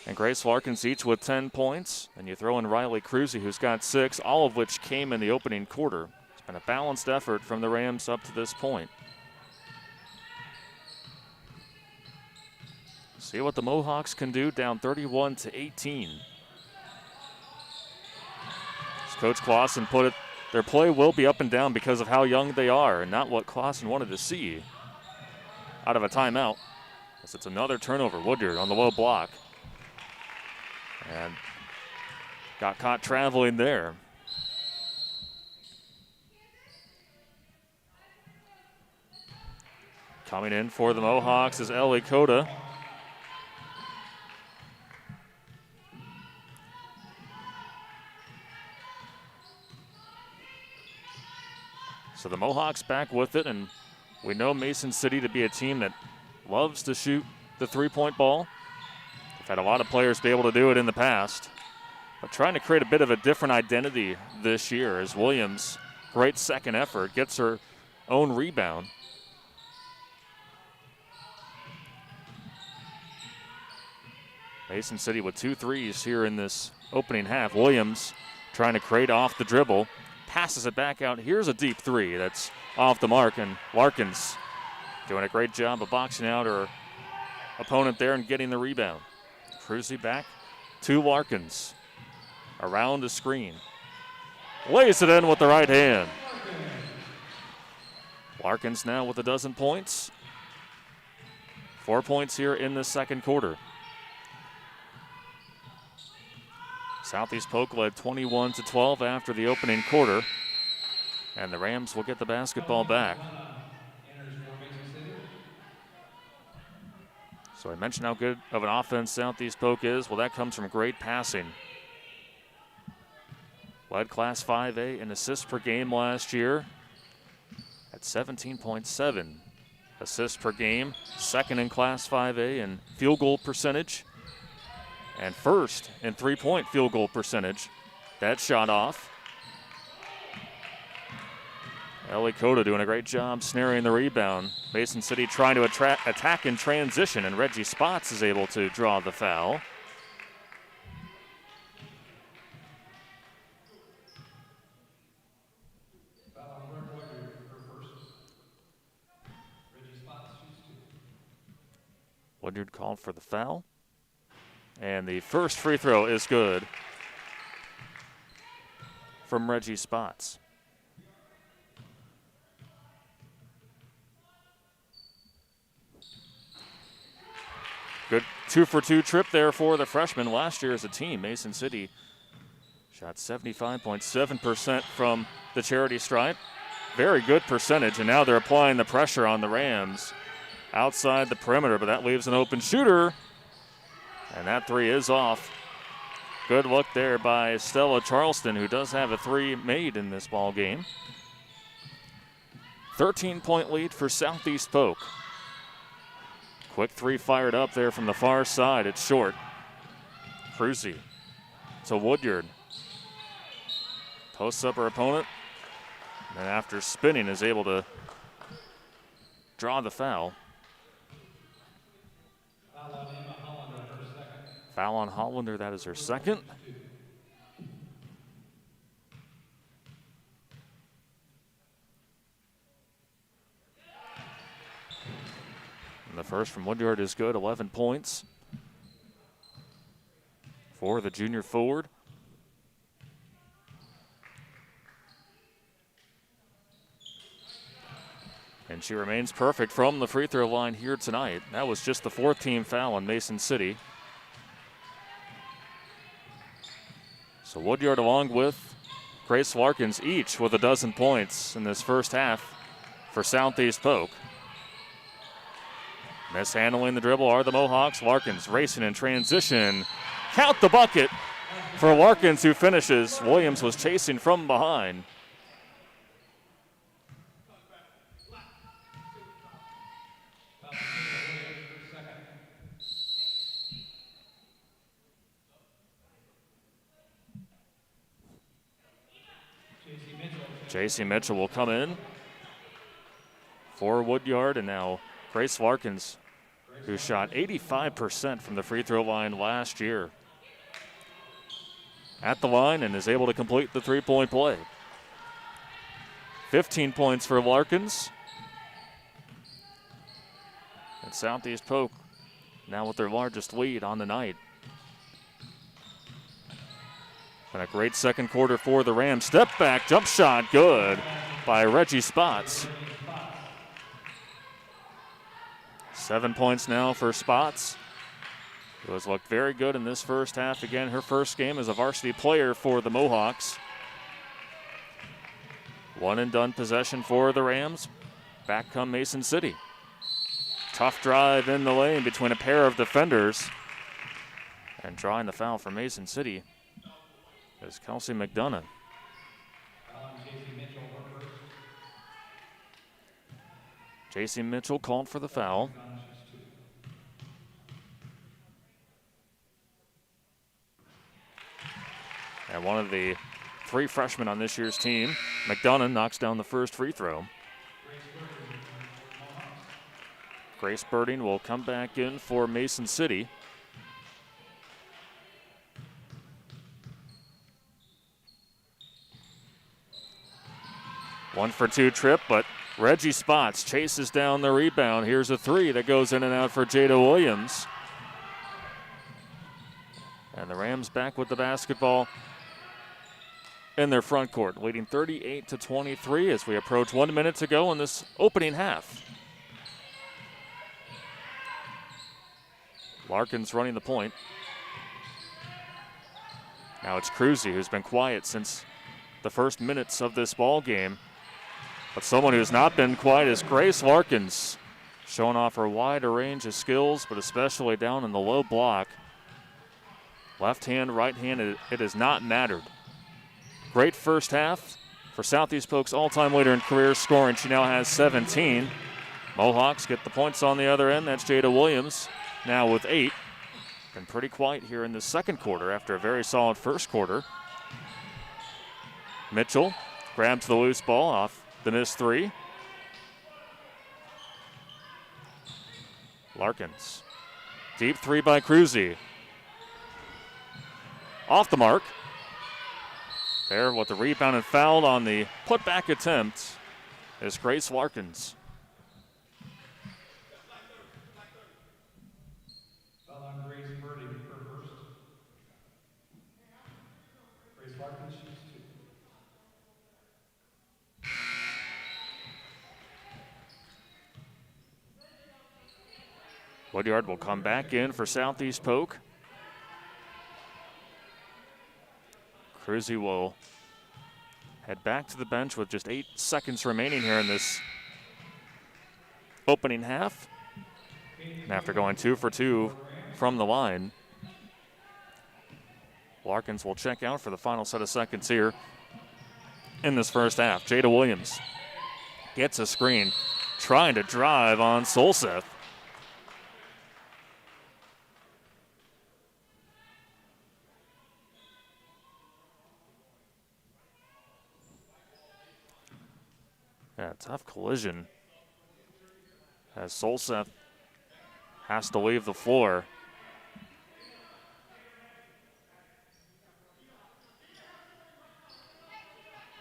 and Grace Larkins each with 10 points. And you throw in Riley Cruzy, who's got 6, all of which came in the opening quarter. It's been a balanced effort from the Rams up to this point. See what the Mohawks can do, down 31-18. As Coach Clausen put it, their play will be up and down because of how young they are and not what Clausen wanted to see out of a timeout. As it's another turnover. Woodyard on the low block. And got caught traveling there. Coming in for the Mohawks is Ellie Cota. So the Mohawks back with it, and we know Mason City to be a team that loves to shoot the three-point ball. They've had a lot of players be able to do it in the past, but trying to create a bit of a different identity this year as Williams, great second effort, gets her own rebound. Mason City with 2 threes here in this opening half. Williams trying to create off the dribble, passes it back out. Here's a deep three that's off the mark, and Larkins doing a great job of boxing out her opponent there and getting the rebound. Cruzy back to Larkins. Around the screen. Lays it in with the right hand. Larkins now with 12 points. 4 points here in the second quarter. Southeast Polk led 21-12 after the opening quarter. And the Rams will get the basketball back. So I mentioned how good of an offense Southeast Polk is. Well, that comes from great passing. Led Class 5A in assists per game last year at 17.7 assists per game. Second in Class 5A in field goal percentage. And first in three-point field goal percentage. That shot off. Ellie Cota doing a great job snaring the rebound. Mason City trying to attack in transition, and Reggie Spots is able to draw the foul. Woodyard called for the foul. And the first free throw is good from Reggie Spots. Good 2-for-2 trip there for the freshman. Last year as a team, Mason City shot 75.7% from the charity stripe. Very good percentage, and now they're applying the pressure on the Rams outside the perimeter, but that leaves an open shooter. And that three is off. Good look there by Stella Charleston, who does have a three made in this ball game. 13-point lead for Southeast Polk. Quick three fired up there from the far side. It's short. Cruzy to Woodyard. Posts up her opponent. And after spinning is able to draw the foul. Foul on Hollander, that is her second. And the first from Woodyard is good, 11 points for the junior forward. And she remains perfect from the free throw line here tonight. That was just the fourth team foul on Mason City. So Woodyard along with Grace Larkins each with 12 points in this first half for Southeast Polk. Mishandling the dribble are the Mohawks. Larkins racing in transition. Count the bucket for Larkins, who finishes. Williams was chasing from behind. J.C. Mitchell will come in for Woodyard, and now Grace Larkins, who shot 85% from the free throw line last year, at the line and is able to complete the three-point play. 15 points for Larkins. And Southeast Polk now with their largest lead on the night. And a great second quarter for the Rams. Step back, jump shot, good by Reggie Spots. 7 points now for Spots, who has looked very good in this first half. Again, her first game as a varsity player for the Mohawks. One and done possession for the Rams. Back come Mason City. Tough drive in the lane between a pair of defenders. And drawing the foul for Mason City is Kelsey McDonough. J.C. Mitchell called for the foul. And one of the 3 freshmen on this year's team, McDonough, knocks down the first free throw. Grace Birding will come back in for Mason City. One for 2 trip, but Reggie Spots chases down the rebound. Here's a 3 that goes in and out for Jada Williams. And the Rams back with the basketball in their front court, leading 38-23 as we approach 1 minute to go in this opening half. Larkins running the point. Now it's Cruzy, who's been quiet since the first minutes of this ball game. But someone who's not been quiet is Grace Larkins, showing off her wider range of skills, but especially down in the low block. Left hand, right hand, it has not mattered. Great first half for Southeast Polk's all-time leader in career scoring. She now has 17. Mohawks get the points on the other end. That's Jada Williams, now with 8. Been pretty quiet here in the second quarter after a very solid first quarter. Mitchell grabs the loose ball off the missed 3. Larkins. Deep 3 by Cruzy. Off the mark. There with the rebound and fouled on the putback attempt is Grace Larkins. Foul on Grace Birding, her first. Grace Larkins shoots 2. Woodyard will come back in for Southeast Polk. Cruzy will head back to the bench with just 8 seconds remaining here in this opening half. And after going 2 for 2 from the line, Larkins will check out for the final set of seconds here in this first half. Jada Williams gets a screen, trying to drive on Solseth. Yeah, tough collision as Solseth has to leave the floor.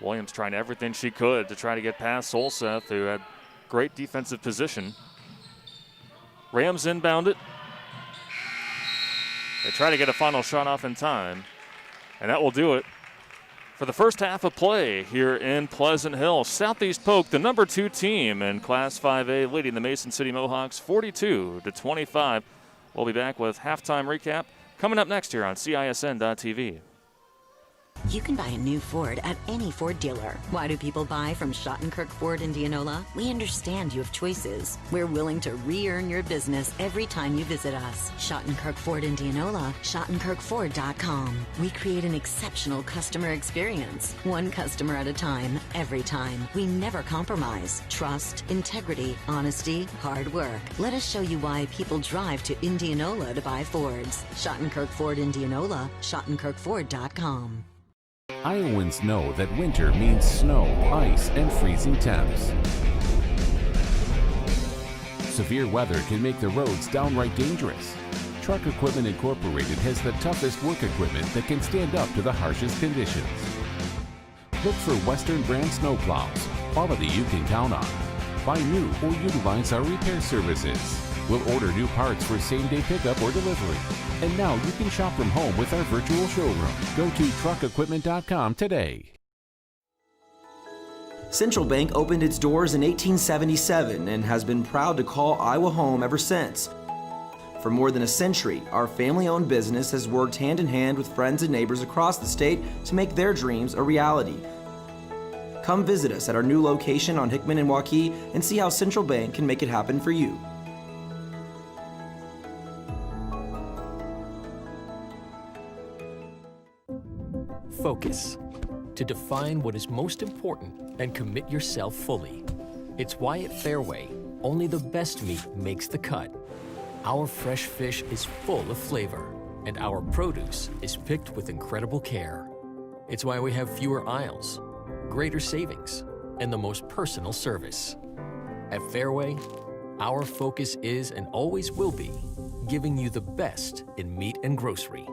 Williams trying everything she could to try to get past Solseth, who had great defensive position. Rams inbound it. They try to get a final shot off in time, and that will do it for the first half of play here in Pleasant Hill. Southeast Polk, the number 2 team in Class 5A, leading the Mason City Mohawks 42-25. We'll be back with halftime recap coming up next here on CISN.TV. You can buy a new Ford at any Ford dealer. Why do people buy from Schottenkirk Ford Indianola? We understand you have choices. We're willing to re-earn your business every time you visit us. Schottenkirk Ford Indianola, SchottenkirkFord.com. We create an exceptional customer experience, one customer at a time, every time. We never compromise. Trust, integrity, honesty, hard work. Let us show you why people drive to Indianola to buy Fords. Schottenkirk Ford Indianola, SchottenkirkFord.com. Iowans know that winter means snow, ice, and freezing temps. Severe weather can make the roads downright dangerous. Truck Equipment Incorporated has the toughest work equipment that can stand up to the harshest conditions. Look for Western brand snowplows, quality you can count on. Buy new or utilize our repair services. We'll order new parts for same-day pickup or delivery. And now you can shop from home with our virtual showroom. Go to truckequipment.com today. Central Bank opened its doors in 1877 and has been proud to call Iowa home ever since. For more than a century, our family-owned business has worked hand in hand with friends and neighbors across the state to make their dreams a reality. Come visit us at our new location on Hickman and Waukee and see how Central Bank can make it happen for you. Focus. To define what is most important and commit yourself fully. It's why at Fairway, only the best meat makes the cut. Our fresh fish is full of flavor, and our produce is picked with incredible care. It's why we have fewer aisles, greater savings, and the most personal service. At Fairway, our focus is and always will be giving you the best in meat and grocery.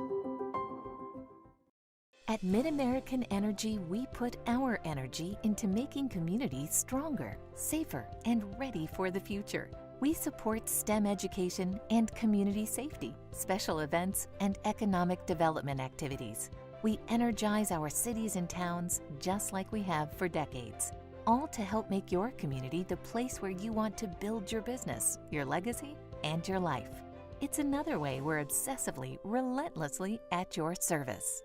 At MidAmerican Energy, we put our energy into making communities stronger, safer, and ready for the future. We support STEM education and community safety, special events, and economic development activities. We energize our cities and towns just like we have for decades, all to help make your community the place where you want to build your business, your legacy, and your life. It's another way we're obsessively, relentlessly at your service.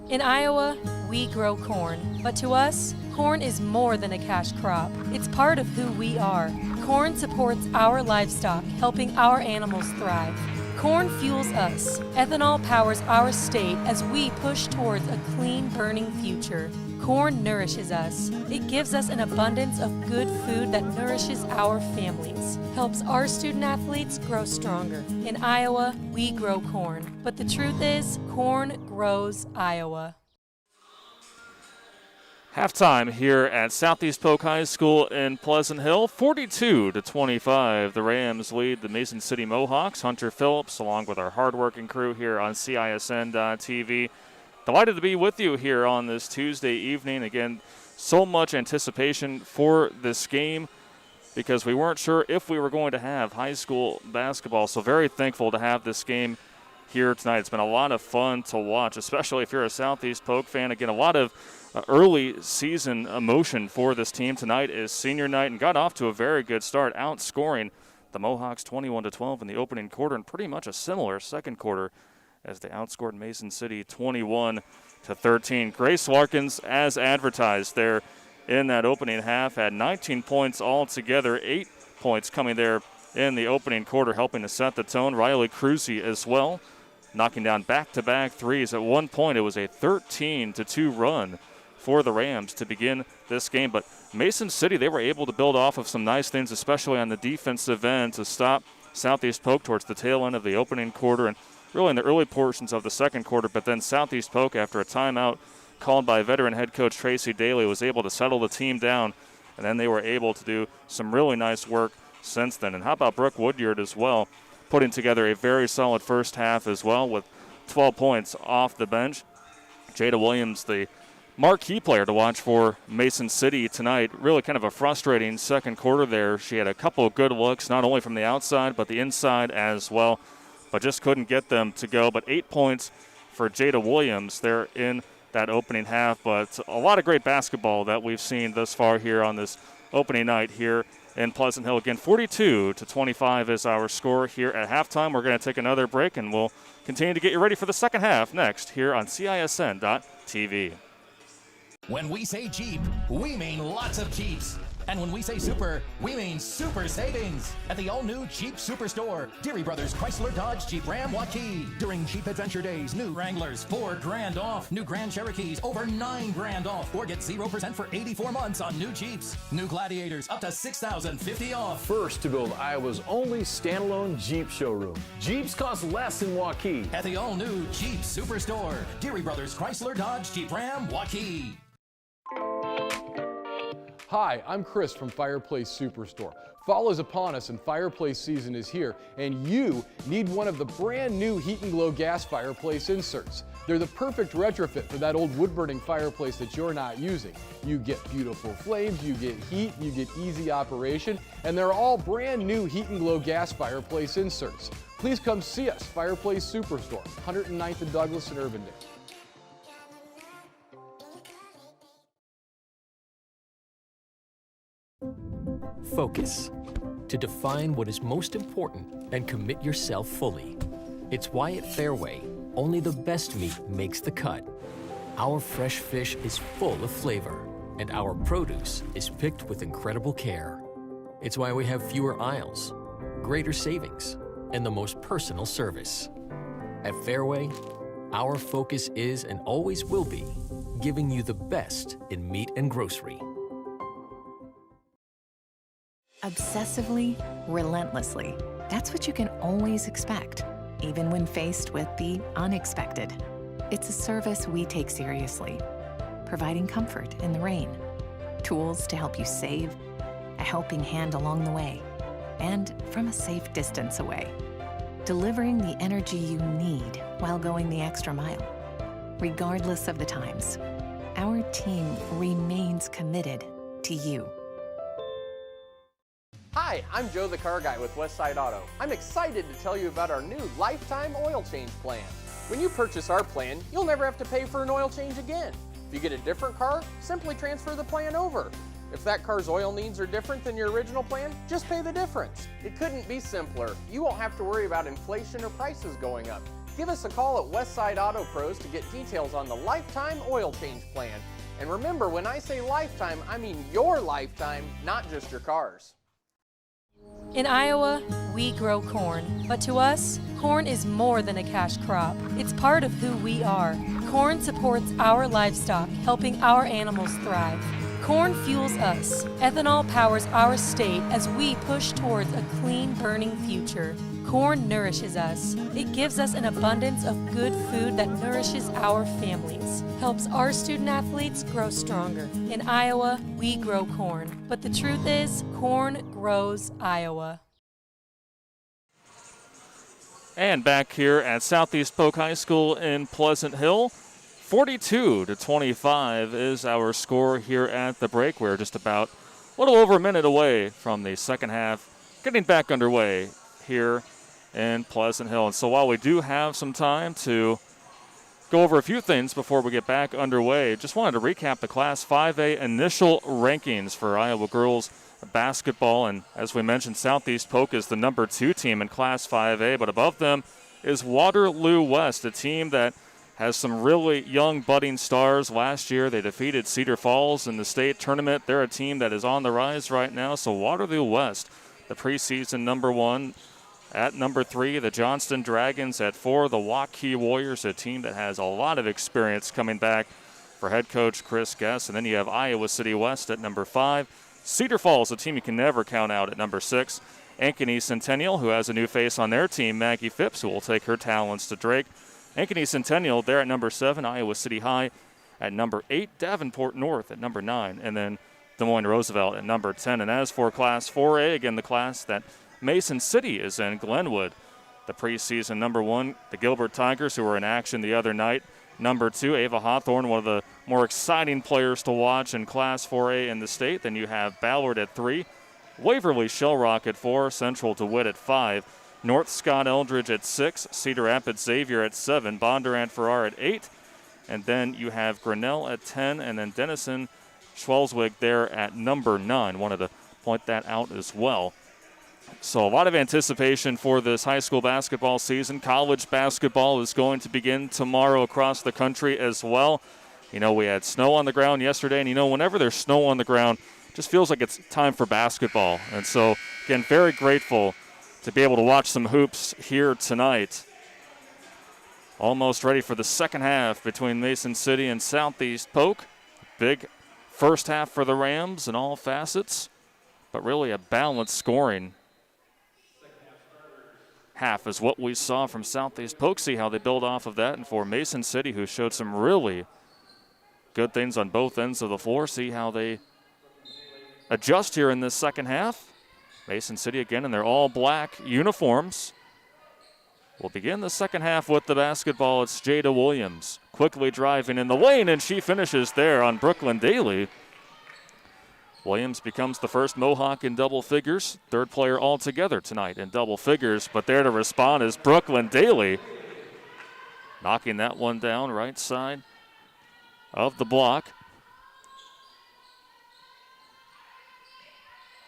In Iowa, we grow corn, but to us, corn is more than a cash crop. It's part of who we are. Corn supports our livestock, helping our animals thrive. Corn fuels us. Ethanol powers our state as we push towards a clean, burning future. Corn nourishes us. It gives us an abundance of good food that nourishes our families, helps our student athletes grow stronger. In Iowa, we grow corn. But the truth is, corn grows Iowa. Halftime here at Southeast Polk High School in Pleasant Hill, 42-25. The Rams lead the Mason City Mohawks. Hunter Phillips, along with our hardworking crew here on CISN.TV. Delighted to be with you here on this Tuesday evening. Again, so much anticipation for this game because we weren't sure if we were going to have high school basketball. So very thankful to have this game here tonight. It's been a lot of fun to watch, especially if you're a Southeast Polk fan. Again, a lot of early season emotion for this team. Tonight is senior night and got off to a very good start, outscoring the Mohawks 21-12 in the opening quarter and pretty much a similar second quarter as they outscored Mason City 21-13. Grace Larkins, as advertised there in that opening half, had 19 points altogether, 8 points coming there in the opening quarter, helping to set the tone. Riley Cruzy as well, knocking down back-to-back threes. At one point, it was a 13-2 run for the Rams to begin this game. But Mason City, they were able to build off of some nice things, especially on the defensive end, to stop Southeast Polk towards the tail end of the opening quarter and really in the early portions of the second quarter. But then Southeast Polk, after a timeout called by veteran head coach Tracy Daly, was able to settle the team down, and then they were able to do some really nice work since then. And how about Brooke Woodyard as well, putting together a very solid first half as well with 12 points off the bench. Jada Williams, the marquee player to watch for Mason City tonight. Really kind of a frustrating second quarter there. She had a couple of good looks, not only from the outside, but the inside as well, but just couldn't get them to go. But 8 points for Jada Williams there in that opening half. But a lot of great basketball that we've seen thus far here on this opening night here in Pleasant Hill. Again, 42-25 is our score here at halftime. We're going to take another break, and we'll continue to get you ready for the second half next here on CISN.TV. When we say Jeep, we mean lots of Jeeps. And when we say super, we mean super savings at the all-new Jeep Superstore, Deary Brothers Chrysler Dodge Jeep Ram Waukee. During Jeep Adventure Days, new Wranglers $4 grand off, new Grand Cherokees over $9 grand off, or get 0% for 84 months on new Jeeps. New Gladiators up to $6,050 off. First to build Iowa's only standalone Jeep showroom. Jeeps cost less in Waukee. At the all-new Jeep Superstore, Deary Brothers Chrysler Dodge Jeep Ram Waukee. Hi, I'm Chris from Fireplace Superstore. Fall is upon us and fireplace season is here, and you need one of the brand new Heat and Glow gas fireplace inserts. They're the perfect retrofit for that old wood-burning fireplace that you're not using. You get beautiful flames, you get heat, you get easy operation, and they're all brand new Heat and Glow gas fireplace inserts. Please come see us, Fireplace Superstore, 109th and Douglas in Urbandale. Focus. To define what is most important and commit yourself fully. It's why at Fairway, only the best meat makes the cut. Our fresh fish is full of flavor, and our produce is picked with incredible care. It's why we have fewer aisles, greater savings, and the most personal service. At Fairway, our focus is and always will be giving you the best in meat and grocery. Obsessively, relentlessly. That's what you can always expect, even when faced with the unexpected. It's a service we take seriously, providing comfort in the rain, tools to help you save, a helping hand along the way, and from a safe distance away. Delivering the energy you need while going the extra mile. Regardless of the times, our team remains committed to you. Hi, I'm Joe the Car Guy with Westside Auto. I'm excited to tell you about our new lifetime oil change plan. When you purchase our plan, you'll never have to pay for an oil change again. If you get a different car, simply transfer the plan over. If that car's oil needs are different than your original plan, just pay the difference. It couldn't be simpler. You won't have to worry about inflation or prices going up. Give us a call at Westside Auto Pros to get details on the lifetime oil change plan. And remember, when I say lifetime, I mean your lifetime, not just your car's. In Iowa, we grow corn, but to us, corn is more than a cash crop. It's part of who we are. Corn supports our livestock, helping our animals thrive. Corn fuels us. Ethanol powers our state as we push towards a clean, burning future. Corn nourishes us. It gives us an abundance of good food that nourishes our families, helps our student athletes grow stronger. In Iowa, we grow corn. But the truth is, corn grows Iowa. And back here at Southeast Polk High School in Pleasant Hill, 42-25 is our score here at the break. We're just about a little over a minute away from the second half, getting back underway here in Pleasant Hill. And so while we do have some time to go over a few things before we get back underway, just wanted to recap the Class 5A initial rankings for Iowa girls basketball. And as we mentioned, Southeast Polk is the number 2 team in Class 5A, but above them is Waterloo West, a team that has some really young budding stars. Last year they defeated Cedar Falls in the state tournament. They're a team that is on the rise right now. So Waterloo West, the preseason number 1. At number 3, the Johnston Dragons. At 4, the Waukee Warriors, a team that has a lot of experience coming back for head coach Chris Guess. And then you have Iowa City West at number 5. Cedar Falls, a team you can never count out, at number 6. Ankeny Centennial, who has a new face on their team, Maggie Phipps, who will take her talents to Drake. Ankeny Centennial, they're at number 7. Iowa City High at number 8. Davenport North at number 9. And then Des Moines Roosevelt at number 10. And as for Class 4A, again, the class that Mason City is in, Glenwood, the preseason number 1. The Gilbert Tigers, who were in action the other night. Number 2, Ava Hawthorne, one of the more exciting players to watch in Class 4A in the state. Then you have Ballard at 3. Waverly Shellrock at 4. Central DeWitt at 5. North Scott Eldridge at 6. Cedar Rapids Xavier at 7. Bondurant Farrar at 8. And then you have Grinnell at 10. And then Denison Schwelswig there at number 9. Wanted to point that out as well. So a lot of anticipation for this high school basketball season. College basketball is going to begin tomorrow across the country as well. You know, we had snow on the ground yesterday, and you know, whenever there's snow on the ground, it just feels like it's time for basketball. And so, again, very grateful to be able to watch some hoops here tonight. Almost ready for the second half between Mason City and Southeast Polk. Big first half for the Rams in all facets, but really a balanced scoring half is what we saw from Southeast Polk. See how they build off of that. And for Mason City, who showed some really good things on both ends of the floor, see how they adjust here in this second half. Mason City again in their all-black uniforms. will begin the second half with the basketball. It's Jada Williams quickly driving in the lane, and she finishes there on Brooklyn Daly. Williams becomes the first Mohawk in double figures, third player altogether tonight in double figures, but there to respond is Brooklyn Daly, knocking that one down right side of the block.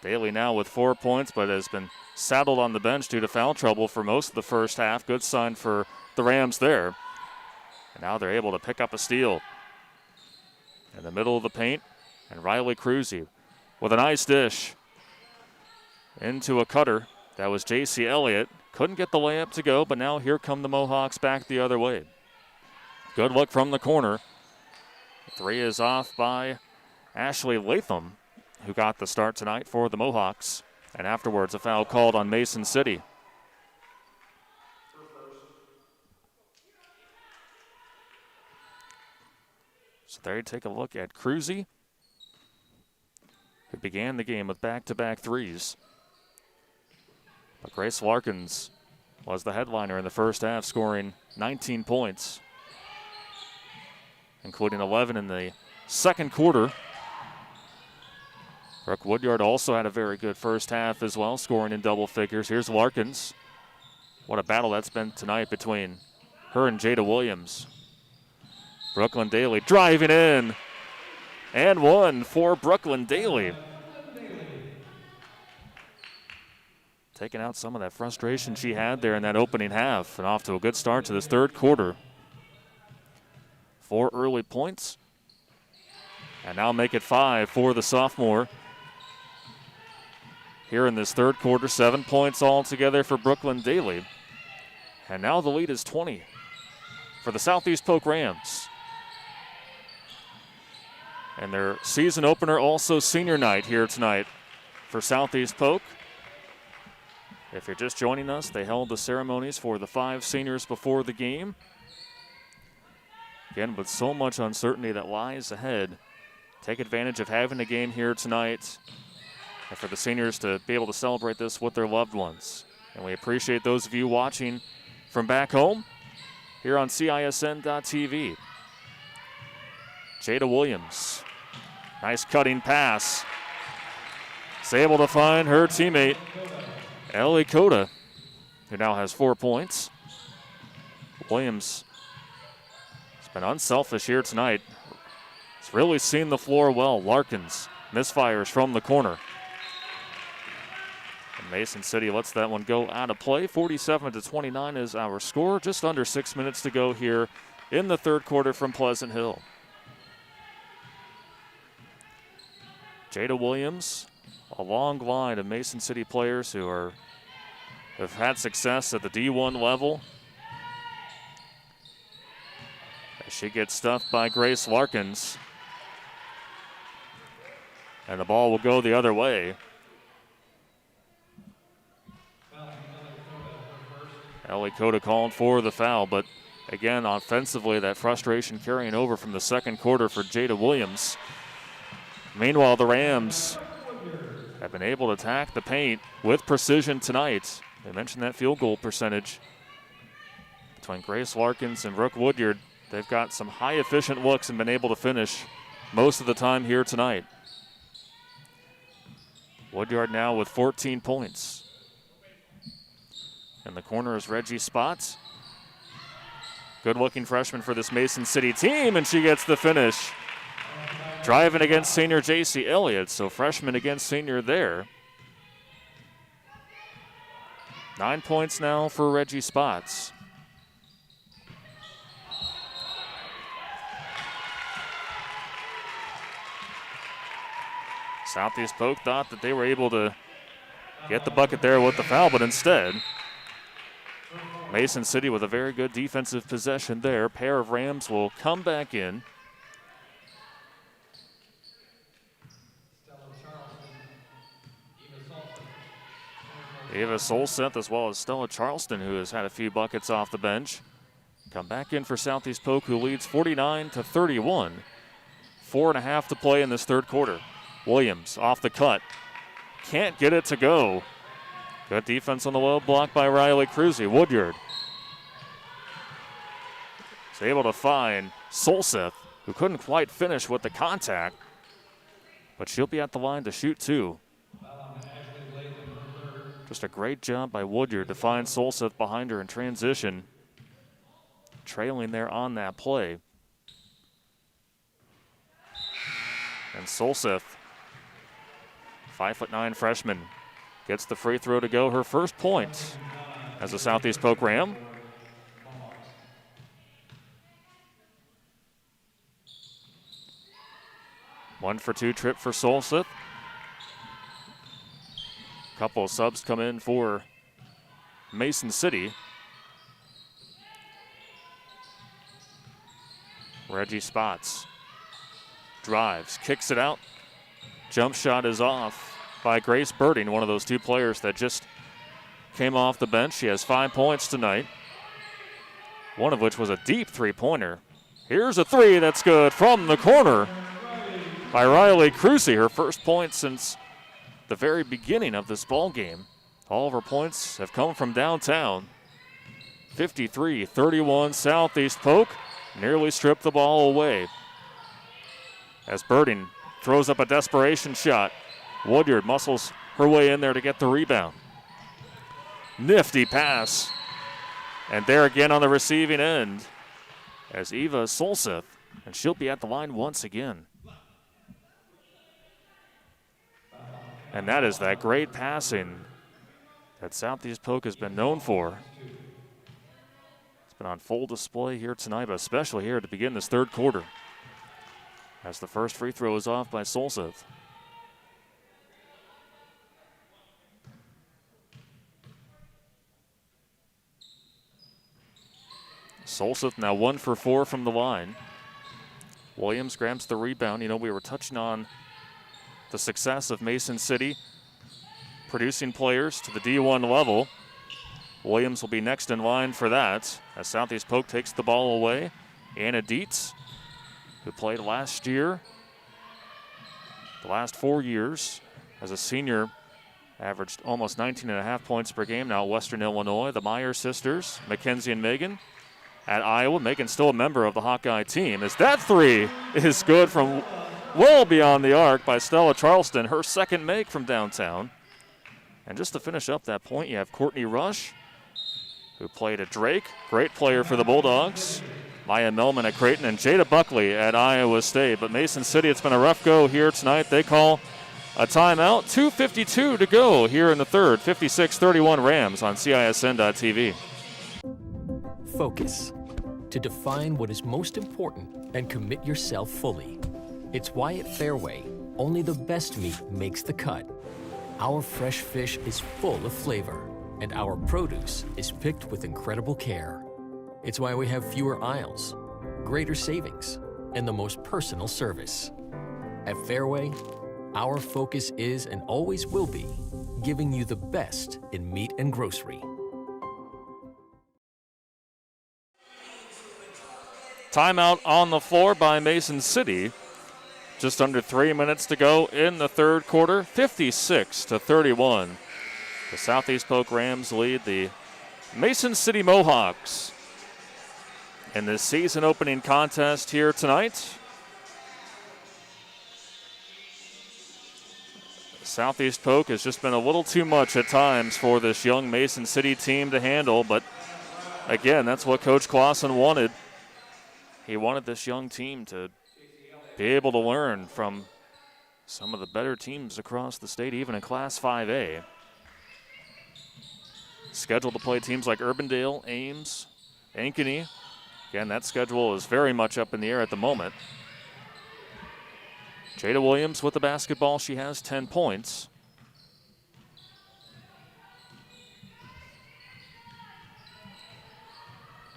Daly now with 4 points, but has been saddled on the bench due to foul trouble for most of the first half. Good sign for the Rams there. And now they're able to pick up a steal in the middle of the paint, and Riley Cruzy with a nice dish into a cutter. That was J.C. Elliott. Couldn't get the layup to go, but now here come the Mohawks back the other way. Good look from the corner. Three is off by Ashley Latham, who got the start tonight for the Mohawks. And afterwards, a foul called on Mason City. So there you take a look at Cruzy, who began the game with back-to-back threes. But Grace Larkins was the headliner in the first half, scoring 19 points, including 11 in the second quarter. Brooke Woodyard also had a very good first half as well, scoring in double figures. Here's Larkins. What a battle that's been tonight between her and Jada Williams. Brooklyn Daly driving in, and one for Brooklyn Daly. Taking out some of that frustration she had there in that opening half, and off to a good start to this third quarter. 4 early points, and now make it 5 for the sophomore. Here in this third quarter, 7 points altogether for Brooklyn Daly. And now the lead is 20 for the Southeast Polk Rams. And their season opener, also senior night here tonight for Southeast Polk. If you're just joining us, they held the ceremonies for the 5 seniors before the game. Again, with so much uncertainty that lies ahead, take advantage of having a game here tonight and for the seniors to be able to celebrate this with their loved ones. And we appreciate those of you watching from back home here on CISN.TV. Jada Williams, nice cutting pass. Is able to find her teammate, Ellie Cota, who now has 4 points. Williams has been unselfish here tonight. He's really seen the floor well. Larkins misfires from the corner. And Mason City lets that one go out of play. 47-29 is our score. Just under 6 minutes to go here in the third quarter from Pleasant Hill. Jada Williams, a long line of Mason City players who have had success at the D1 level. As she gets stuffed by Grace Larkins. And the ball will go the other way. Ellie Cota called for the foul, but again, offensively, that frustration carrying over from the second quarter for Jada Williams. Meanwhile, the Rams have been able to attack the paint with precision tonight. They mentioned that field goal percentage between Grace Larkins and Brooke Woodyard. They've got some high efficient looks and been able to finish most of the time here tonight. Woodyard now with 14 points. In the corner is Reggie Spotts. Good-looking freshman for this Mason City team, and she gets the finish. Driving against senior J.C. Elliott, so freshman against senior there. 9 points now for Reggie Spotts. Southeast Polk thought that they were able to get the bucket there with the foul, but instead, Mason City with a very good defensive possession there. Pair of Rams will come back in. Ava Solseth as well as Stella Charleston, who has had a few buckets off the bench, come back in for Southeast Polk, who leads 49-31. 4.5 to play in this third quarter. Williams off the cut. Can't get it to go. Good defense on the low block by Riley Cruzy. Woodyard is able to find Solseth, who couldn't quite finish with the contact, but she'll be at the line to shoot two. Just a great job by Woodyard to find Solseth behind her in transition, trailing there on that play. And Solseth, 5'9" freshman, gets the free throw to go, her first point as a Southeast Polk Ram. One for two trip for Solseth. Couple of subs come in for Mason City. Reggie Spots drives, kicks it out. Jump shot is off by Grace Birding, one of those two players that just came off the bench. She has 5 points tonight, one of which was a deep three-pointer. Here's a three that's good from the corner by Riley Crucy, her first point since the very beginning of this ball game. All of her points have come from downtown. 53-31 Southeast Polk nearly stripped the ball away as Birding throws up a desperation shot. Woodyard muscles her way in there to get the rebound. Nifty pass. And there again on the receiving end as Eva Solseth, and she'll be at the line once again. And that is that great passing that Southeast Polk has been known for. It's been on full display here tonight, but especially here to begin this third quarter, as the first free throw is off by Solseth. Solseth now 1 for 4 from the line. Williams grabs the rebound. You know, we were touching on the success of Mason City producing players to the D1 level. Williams will be next in line for that as Southeast Polk takes the ball away. Anna Dietz, who played last year, the last 4 years as a senior, averaged almost 19.5 points per game now at Western Illinois. The Meyer sisters, Mackenzie and Megan, at Iowa. Megan still a member of the Hawkeye team. As that three is good from well beyond the arc by Stella Charleston, her second make from downtown. And just to finish up that point, you have Courtney Rush, who played at Drake, great player for the Bulldogs. Maya Melman at Creighton, and Jada Buckley at Iowa State. But Mason City, it's been a rough go here tonight. They call a timeout. 2:52 to go here in the third. 56-31 Rams on CISN.TV. Focus. To define what is most important and commit yourself fully. It's why at Fairway, only the best meat makes the cut. Our fresh fish is full of flavor, and our produce is picked with incredible care. It's why we have fewer aisles, greater savings, and the most personal service. At Fairway, our focus is and always will be giving you the best in meat and grocery. Timeout on the floor by Mason City. Just under 3 minutes to go in the third quarter. 56-31. The Southeast Polk Rams lead the Mason City Mohawks in this season opening contest here tonight. Southeast Polk has just been a little too much at times for this young Mason City team to handle, but again, that's what Coach Clausen wanted. He wanted this young team to be able to learn from some of the better teams across the state, even in Class 5A. Scheduled to play teams like Urbandale, Ames, Ankeny. Again, that schedule is very much up in the air at the moment. Jada Williams with the basketball. She has 10 points.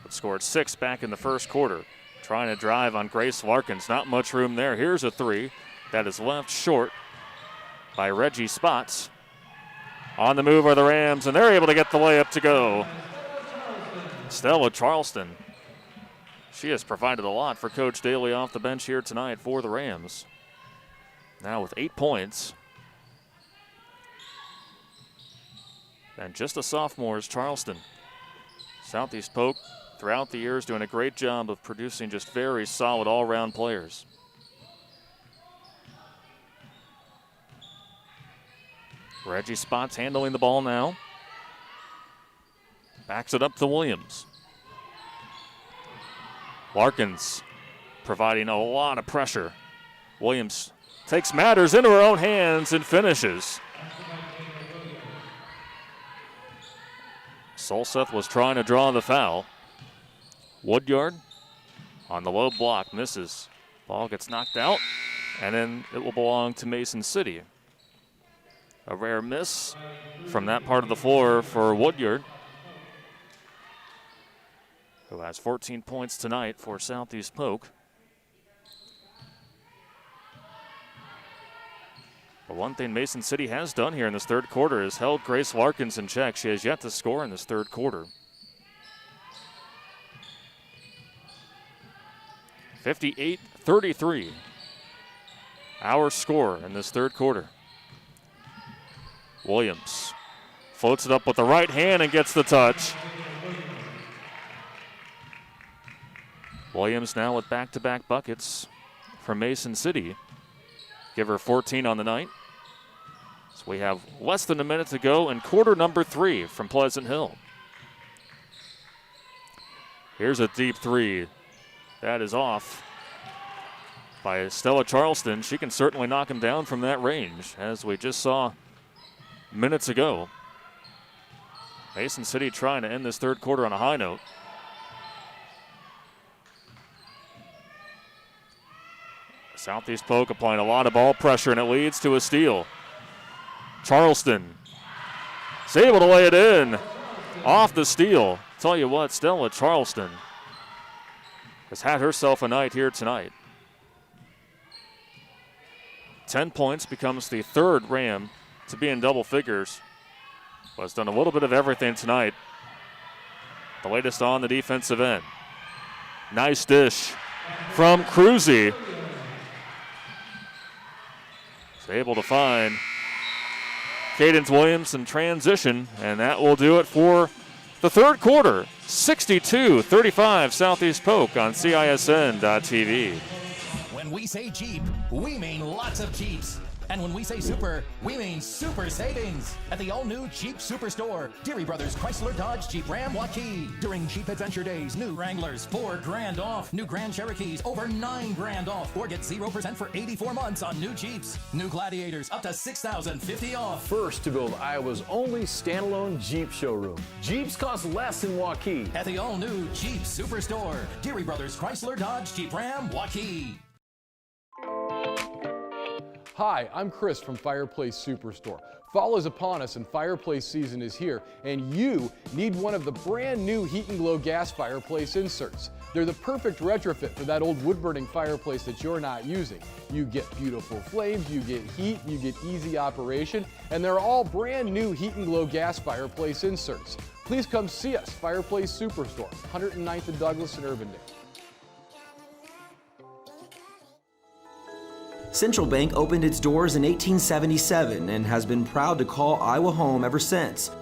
But scored 6 back in the first quarter. Trying to drive on Grace Larkins. Not much room there. Here's a three that is left short by Reggie Spots. On the move are the Rams, and they're able to get the layup to go. Stella Charleston. She has provided a lot for Coach Daly off the bench here tonight for the Rams. Now with 8 points. And just a sophomore is Charleston. Southeast Polk throughout the years doing a great job of producing just very solid all-around players. Reggie Spots handling the ball now. Backs it up to Williams. Larkins providing a lot of pressure. Williams takes matters into her own hands and finishes. Solseth was trying to draw the foul. Woodyard on the low block, misses. Ball gets knocked out, and then it will belong to Mason City. A rare miss from that part of the floor for Woodyard, who has 14 points tonight for Southeast Polk. But one thing Mason City has done here in this third quarter is held Grace Larkins in check. She has yet to score in this third quarter. 58-33. Our score in this third quarter. Williams floats it up with the right hand and gets the touch. Williams now with back-to-back buckets from Mason City. Give her 14 on the night. So we have less than a minute to go in quarter number 3 from Pleasant Hill. Here's a deep three. That is off by Stella Charleston. She can certainly knock him down from that range, as we just saw minutes ago. Mason City trying to end this third quarter on a high note. Southeast Polk applying a lot of ball pressure, and it leads to a steal. Charleston is able to lay it in off the steal. Tell you what, Stella Charleston has had herself a night here tonight. 10 points, becomes the third Ram to be in double figures. Has done a little bit of everything tonight. The latest on the defensive end. Nice dish from Cruzy. Able to find Cadence Williams in transition, and that will do it for the third quarter. 62-35 Southeast Polk on CISN.TV. When we say Jeep, we mean lots of Jeeps. And when we say super, we mean super savings at the all-new Jeep Superstore, Deary Brothers Chrysler Dodge Jeep Ram Waukee. During Jeep Adventure Days, new Wranglers $4,000 off, new Grand Cherokees over $9,000 off, or get 0% for 84 months on new Jeeps. New Gladiators up to $6,050 off. First to build Iowa's only standalone Jeep showroom. Jeeps cost less in Waukee. At the all-new Jeep Superstore, Deary Brothers Chrysler Dodge Jeep Ram Waukee. Hi, I'm Chris from Fireplace Superstore. Fall is upon us and fireplace season is here, and you need one of the brand new Heat and Glow gas fireplace inserts. They're the perfect retrofit for that old wood-burning fireplace that you're not using. You get beautiful flames, you get heat, you get easy operation, and they're all brand new Heat and Glow gas fireplace inserts. Please come see us, Fireplace Superstore, 109th and Douglas in Urbandale. Central Bank opened its doors in 1877 and has been proud to call Iowa home ever since.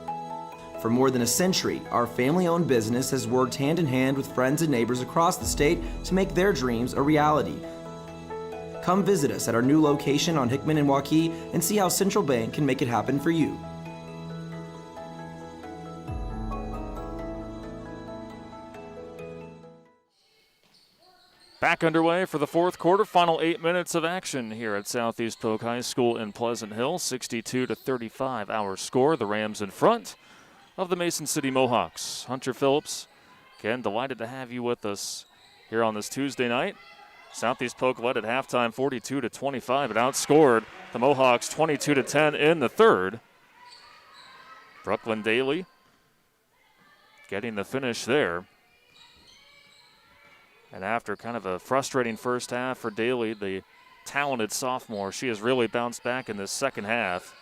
For more than a century, our family-owned business has worked hand-in-hand with friends and neighbors across the state to make their dreams a reality. Come visit us at our new location on Hickman and Waukee and see how Central Bank can make it happen for you. Back underway for the fourth quarter. Final 8 minutes of action here at Southeast Polk High School in Pleasant Hill. 62-35 our score. The Rams in front of the Mason City Mohawks. Hunter Phillips, again, delighted to have you with us here on this Tuesday night. Southeast Polk led at halftime 42-25, but outscored the Mohawks 22-10 in the third. Brooklyn Daly getting the finish there. And after kind of a frustrating first half for Daly, the talented sophomore, she has really bounced back in this second half.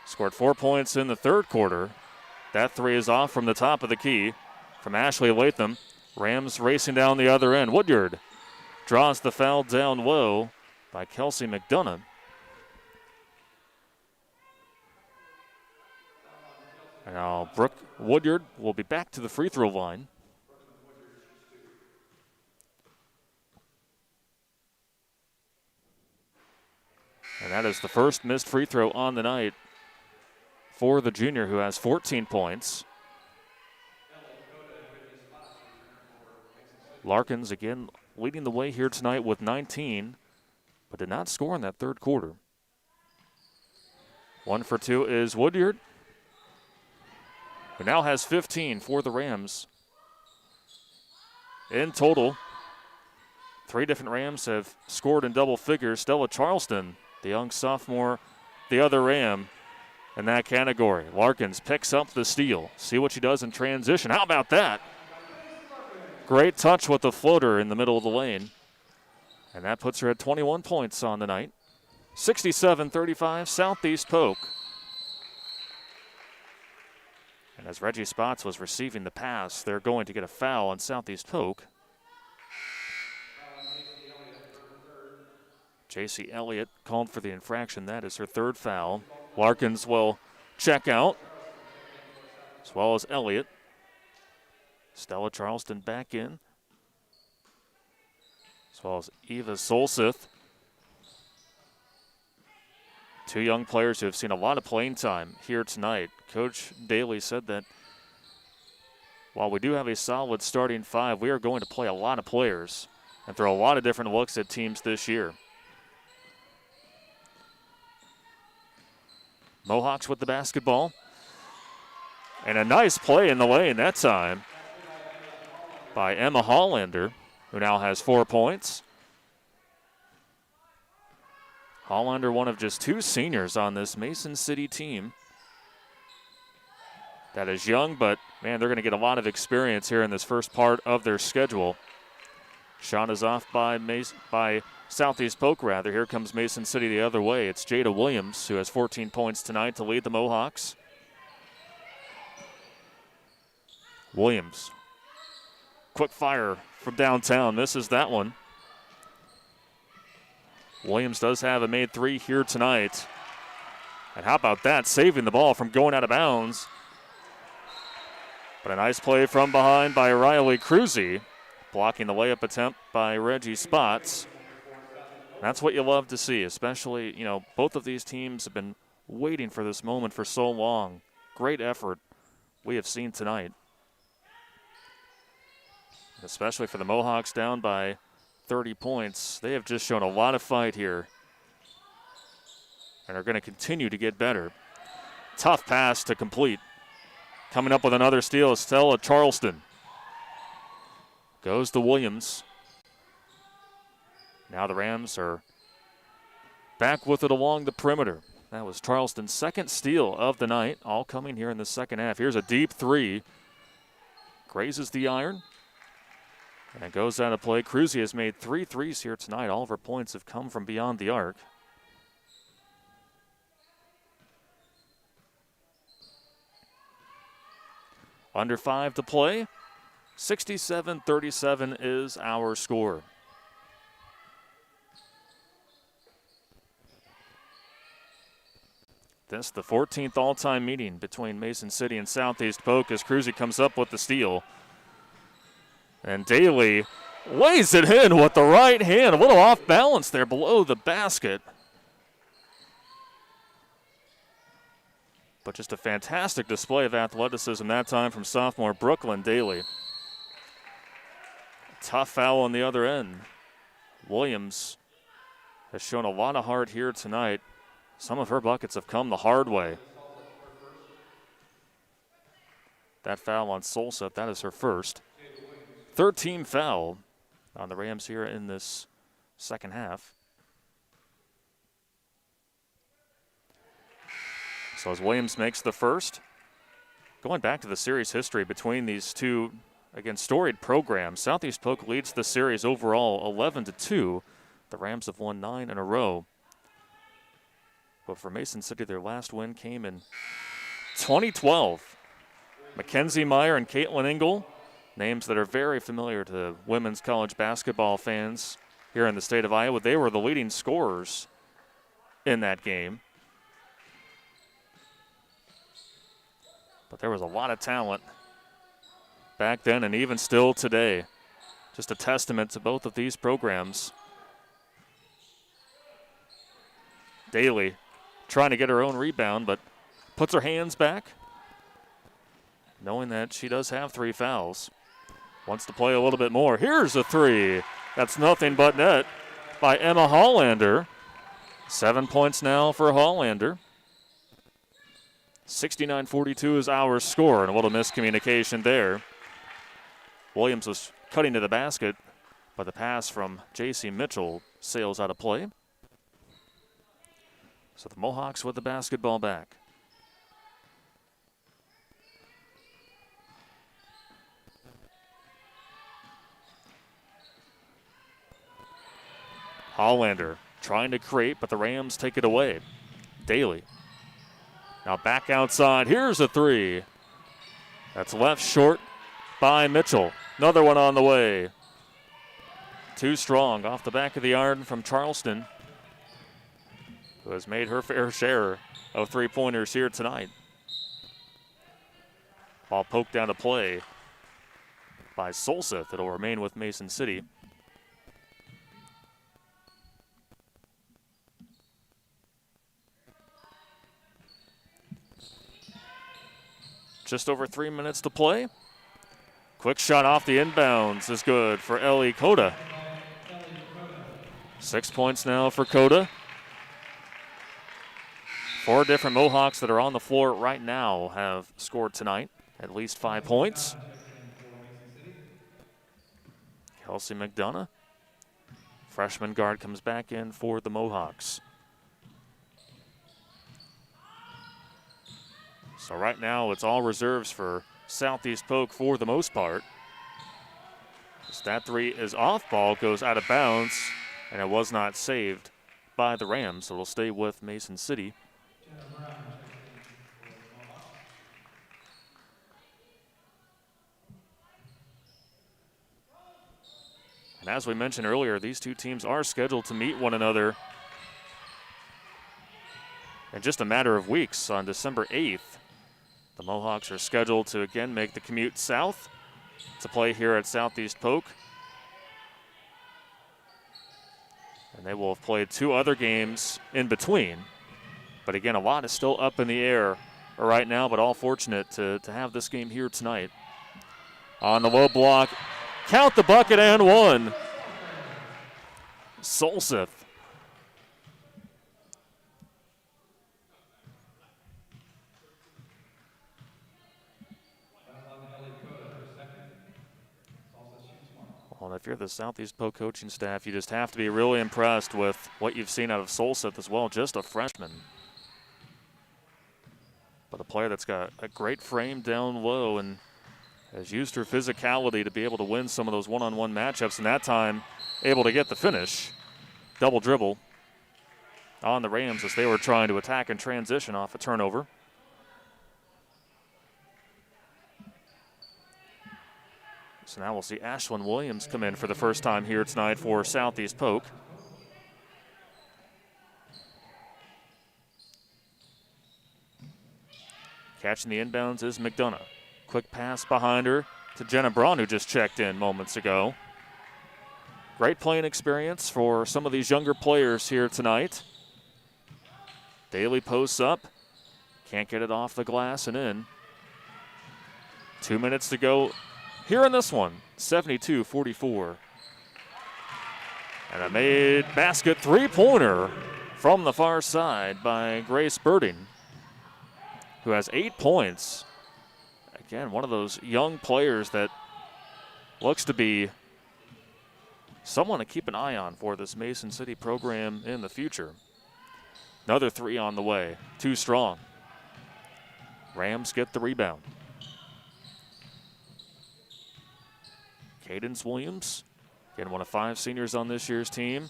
Scored 4 points in the third quarter. That three is off from the top of the key from Ashley Latham. Rams racing down the other end. Woodyard draws the foul down low by Kelsey McDonough. Now Brooke Woodyard will be back to the free throw line. And that is the first missed free throw on the night for the junior, who has 14 points. Larkins again leading the way here tonight with 19, but did not score in that third quarter. 1 for 2 is Woodyard, who now has 15 for the Rams. In total, 3 different Rams have scored in double figures. Stella Charleston, the young sophomore, the other Ram in that category. Larkins picks up the steal. See what she does in transition. How about that? Great touch with the floater in the middle of the lane. And that puts her at 21 points on the night. 67-35, Southeast Polk. And as Reggie Spots was receiving the pass, they're going to get a foul on Southeast Polk. J.C. Elliott called for the infraction. That is her third foul. Larkins will check out, as well as Elliott. Stella Charleston back in, as well as Eva Solseth. 2 young players who have seen a lot of playing time here tonight. Coach Daly said that while we do have a solid starting 5, we are going to play a lot of players and throw a lot of different looks at teams this year. Mohawks with the basketball. And a nice play in the lane that time by Emma Hollander, who now has 4 points. Hollander, one of just 2 seniors on this Mason City team. That is young, but man, they're going to get a lot of experience here in this first part of their schedule. Shot is off by Southeast Polk, rather. Here comes Mason City the other way. It's Jada Williams, who has 14 points tonight to lead the Mohawks. Williams, quick fire from downtown, misses that one. Williams does have a made 3 here tonight. And how about that, saving the ball from going out of bounds. But a nice play from behind by Riley Cruzy, blocking the layup attempt by Reggie Spots. That's what you love to see, especially, both of these teams have been waiting for this moment for so long. Great effort we have seen tonight. Especially for the Mohawks down by 30 points. They have just shown a lot of fight here and are going to continue to get better. Tough pass to complete. Coming up with another steal is Stella Charleston. Goes to Williams. Now the Rams are back with it along the perimeter. That was Charleston's second steal of the night, all coming here in the second half. Here's a deep 3. Grazes the iron. And goes out of play. Cruzy has made 3 threes here tonight. All of her points have come from beyond the arc. Under 5 to play. 67-37 is our score. This the 14th all-time meeting between Mason City and Southeast Polk as Cruzy comes up with the steal. And Daly lays it in with the right hand. A little off balance there below the basket. But just a fantastic display of athleticism that time from sophomore Brooklyn Daly. Tough foul on the other end. Williams has shown a lot of heart here tonight. Some of her buckets have come the hard way. That foul on Solseth, that is her first. Third team foul on the Rams here in this second half. So as Williams makes the first, going back to the series history between these two, again, storied programs, Southeast Polk leads the series overall 11-2. The Rams have won 9 in a row. But for Mason City, their last win came in 2012. Mackenzie Meyer and Caitlin Engel, names that are very familiar to women's college basketball fans here in the state of Iowa. They were the leading scorers in that game. But there was a lot of talent back then and even still today. Just a testament to both of these programs. Daly trying to get her own rebound, but puts her hands back, knowing that she does have 3 fouls. Wants to play a little bit more. Here's a 3. That's nothing but net by Emma Hollander. 7 points now for Hollander. 69-42 is our score, and a little miscommunication there. Williams was cutting to the basket, but the pass from J.C. Mitchell sails out of play. So the Mohawks with the basketball back. Hollander trying to create, but the Rams take it away. Daly. Now back outside. Here's a 3. That's left short by Mitchell. Another one on the way. Too strong off the back of the iron from Charleston, who has made her fair share of 3-pointers here tonight. Ball poked down to play by Solseth. It'll remain with Mason City. Just over 3 minutes to play. Quick shot off the inbounds is good for Ellie Coda. 6 points now for Coda. 4 different Mohawks that are on the floor right now have scored tonight, at least 5 points. Kelsey McDonough, freshman guard, comes back in for the Mohawks. So right now it's all reserves for Southeast Polk for the most part. That 3 is off ball, goes out of bounds, and it was not saved by the Rams, so it'll stay with Mason City. And as we mentioned earlier, these two teams are scheduled to meet one another in just a matter of weeks. On December 8th, the Mohawks are scheduled to again make the commute south to play here at Southeast Polk. And they will have played 2 other games in between. But again, a lot is still up in the air right now, but all fortunate to have this game here tonight. On the low block, count the bucket and 1. Solseth. Well, if you're the Southeast Polk coaching staff, you just have to be really impressed with what you've seen out of Solseth as well, just a freshman. But a player that's got a great frame down low and has used her physicality to be able to win some of those one-on-one matchups, and that time able to get the finish. Double dribble on the Rams as they were trying to attack and transition off a turnover. So now we'll see Ashlyn Williams come in for the first time here tonight for Southeast Polk. Catching the inbounds is McDonough. Quick pass behind her to Jenna Braun, who just checked in moments ago. Great playing experience for some of these younger players here tonight. Daly posts up. Can't get it off the glass and in. 2 minutes to go here in this one. 72-44. And a made basket 3-pointer from the far side by Grace Birding, who has 8 points. Again, one of those young players that looks to be someone to keep an eye on for this Mason City program in the future. Another 3 on the way. Too strong. Rams get the rebound. Cadence Williams, again, one of 5 seniors on this year's team,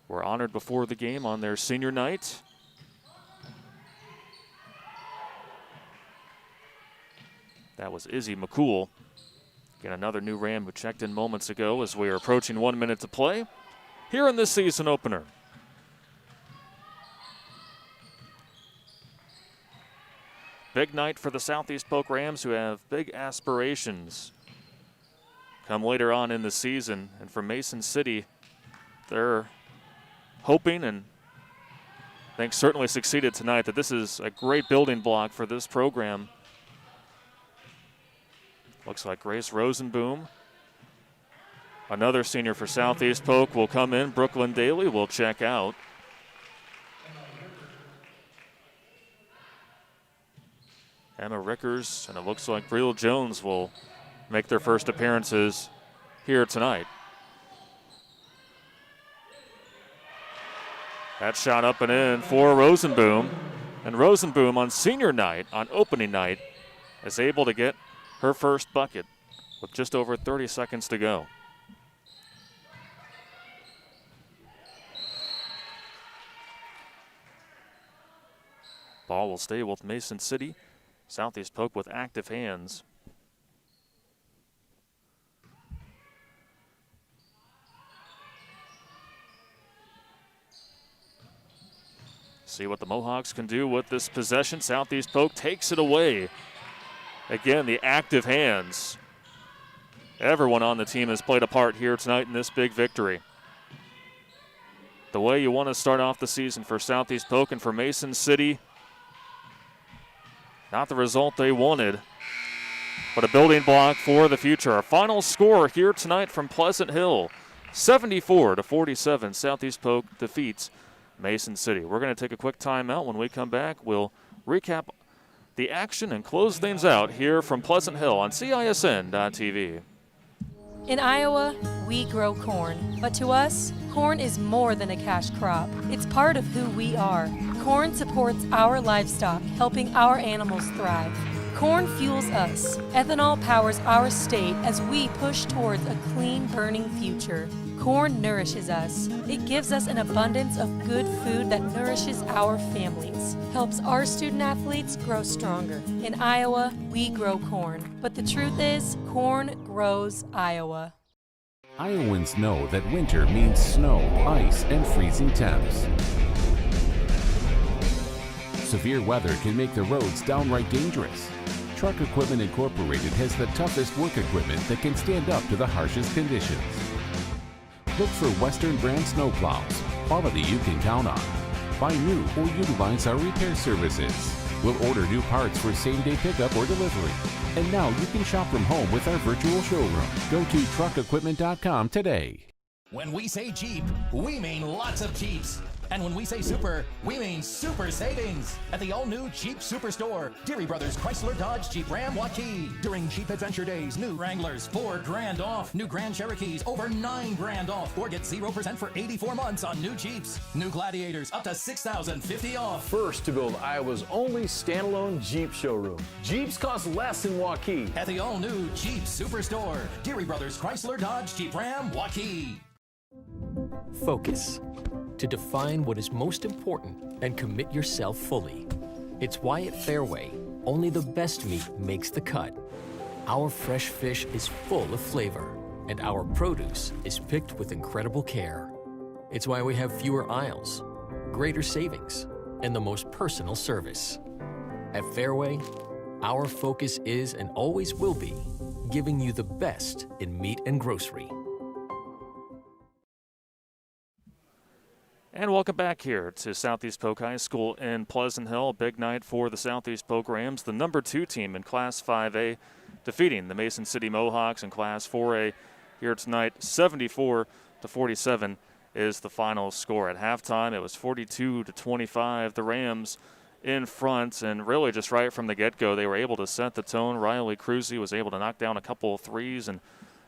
were honored before the game on their senior night. That was Izzy McCool. Again, another new Ram who checked in moments ago as we are approaching 1 minute to play here in this season opener. Big night for the Southeast Polk Rams, who have big aspirations come later on in the season. And for Mason City, they're hoping, and I think certainly succeeded tonight, that this is a great building block for this program. Looks like Grace Rosenboom, another senior for Southeast Polk, will come in. Brooklyn Daly will check out. Emma Rickers, and it looks like Breel Jones will make their first appearances here tonight. That shot up and in for Rosenboom. And Rosenboom on senior night, on opening night, is able to get her first bucket with just over 30 seconds to go. Ball will stay with Mason City. Southeast Polk with active hands. See what the Mohawks can do with this possession. Southeast Polk takes it away. Again, the active hands. Everyone on the team has played a part here tonight in this big victory. The way you want to start off the season for Southeast Polk and for Mason City. Not the result they wanted, but a building block for the future. Our final score here tonight from Pleasant Hill, 74-47. Southeast Polk defeats Mason City. We're going to take a quick timeout. When we come back, we'll recap the action and close things out here from Pleasant Hill on CISN.TV. In Iowa, we grow corn, but to us, corn is more than a cash crop. It's part of who we are. Corn supports our livestock, helping our animals thrive. Corn fuels us. Ethanol powers our state as we push towards a clean, burning future. Corn nourishes us. It gives us an abundance of good food that nourishes our families, helps our student athletes grow stronger. In Iowa, we grow corn. But the truth is, corn grows Iowa. Iowans know that winter means snow, ice, and freezing temps. Severe weather can make the roads downright dangerous. Truck Equipment Incorporated has the toughest work equipment that can stand up to the harshest conditions. Look for Western brand snowplows, quality you can count on. Buy new or utilize our repair services. We'll order new parts for same-day pickup or delivery. And now you can shop from home with our virtual showroom. Go to truckequipment.com today. When we say Jeep, we mean lots of Jeeps. And when we say super, we mean super savings at the all-new Jeep Superstore, Deary Brothers Chrysler Dodge Jeep Ram Waukee. During Jeep Adventure Days, new Wranglers, $4 grand off. New Grand Cherokees, over $9 grand off. Or get 0% for 84 months on new Jeeps. New Gladiators, up to $6,050 off. First to build Iowa's only standalone Jeep showroom. Jeeps cost less in Waukee. At the all-new Jeep Superstore, Deary Brothers Chrysler Dodge Jeep Ram Waukee. Focus. To define what is most important and commit yourself fully. It's why at Fairway, only the best meat makes the cut. Our fresh fish is full of flavor, and our produce is picked with incredible care. It's why we have fewer aisles, greater savings, and the most personal service. At Fairway, our focus is and always will be giving you the best in meat and grocery. And welcome back here to Southeast Polk High School in Pleasant Hill. Big night for the Southeast Polk Rams, the number 2 team in Class 5A, defeating the Mason City Mohawks in Class 4A here tonight. 74-47 is the final score. At halftime, it was 42-25. The Rams in front, and really just right from the get-go, they were able to set the tone. Riley Cruzy was able to knock down a couple of threes, and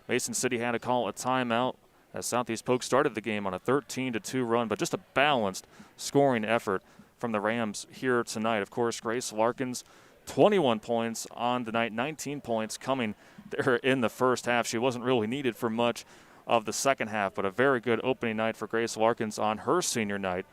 Mason City had to call a timeout as Southeast Polk started the game on a 13-2 run, but just a balanced scoring effort from the Rams here tonight. Of course, Grace Larkins, 21 points on the night, 19 points coming there in the first half. She wasn't really needed for much of the second half, but a very good opening night for Grace Larkins on her senior night.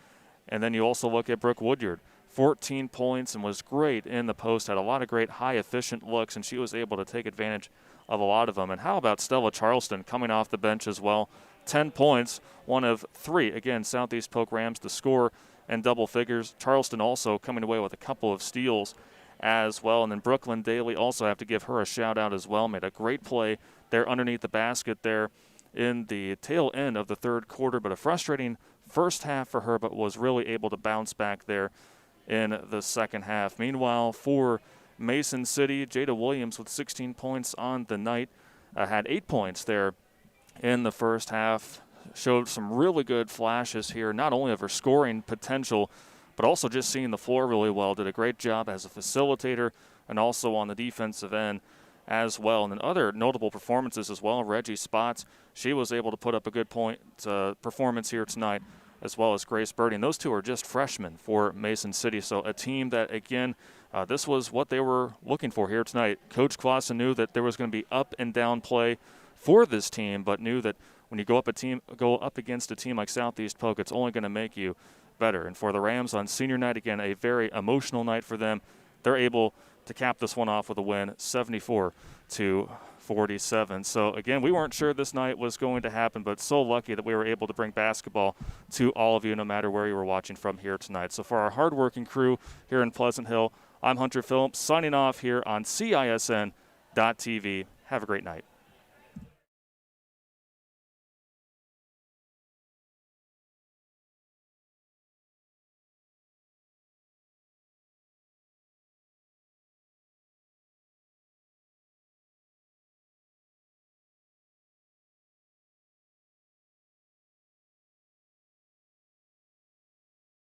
And then you also look at Brooke Woodyard, 14 points and was great in the post, had a lot of great high efficient looks, and she was able to take advantage of a lot of them. And how about Stella Charleston coming off the bench as well? 10 points, one of 3. Again, Southeast Polk Rams to score in double figures. Charleston also coming away with a couple of steals as well. And then Brooklyn Daly, also have to give her a shout out as well. Made a great play there underneath the basket there in the tail end of the third quarter, but a frustrating first half for her, but was really able to bounce back there in the second half. Meanwhile, for Mason City, Jada Williams with 16 points on the night, had 8 points there in the first half. Showed some really good flashes here, not only of her scoring potential, but also just seeing the floor really well. Did a great job as a facilitator and also on the defensive end as well. And then other notable performances as well. Reggie Spots, she was able to put up a good performance here tonight, as well as Grace Birdie. And those two are just freshmen for Mason City. So a team that, again, this was what they were looking for here tonight. Coach Clausen knew that there was going to be up and down play for this team, but knew that when you go up against a team like Southeast Polk, it's only going to make you better. And for the Rams on senior night, again, a very emotional night for them. They're able to cap this one off with a win, 74-47. So, again, we weren't sure this night was going to happen, but so lucky that we were able to bring basketball to all of you, no matter where you were watching from here tonight. So for our hardworking crew here in Pleasant Hill, I'm Hunter Phillips, signing off here on CISN.TV. Have a great night.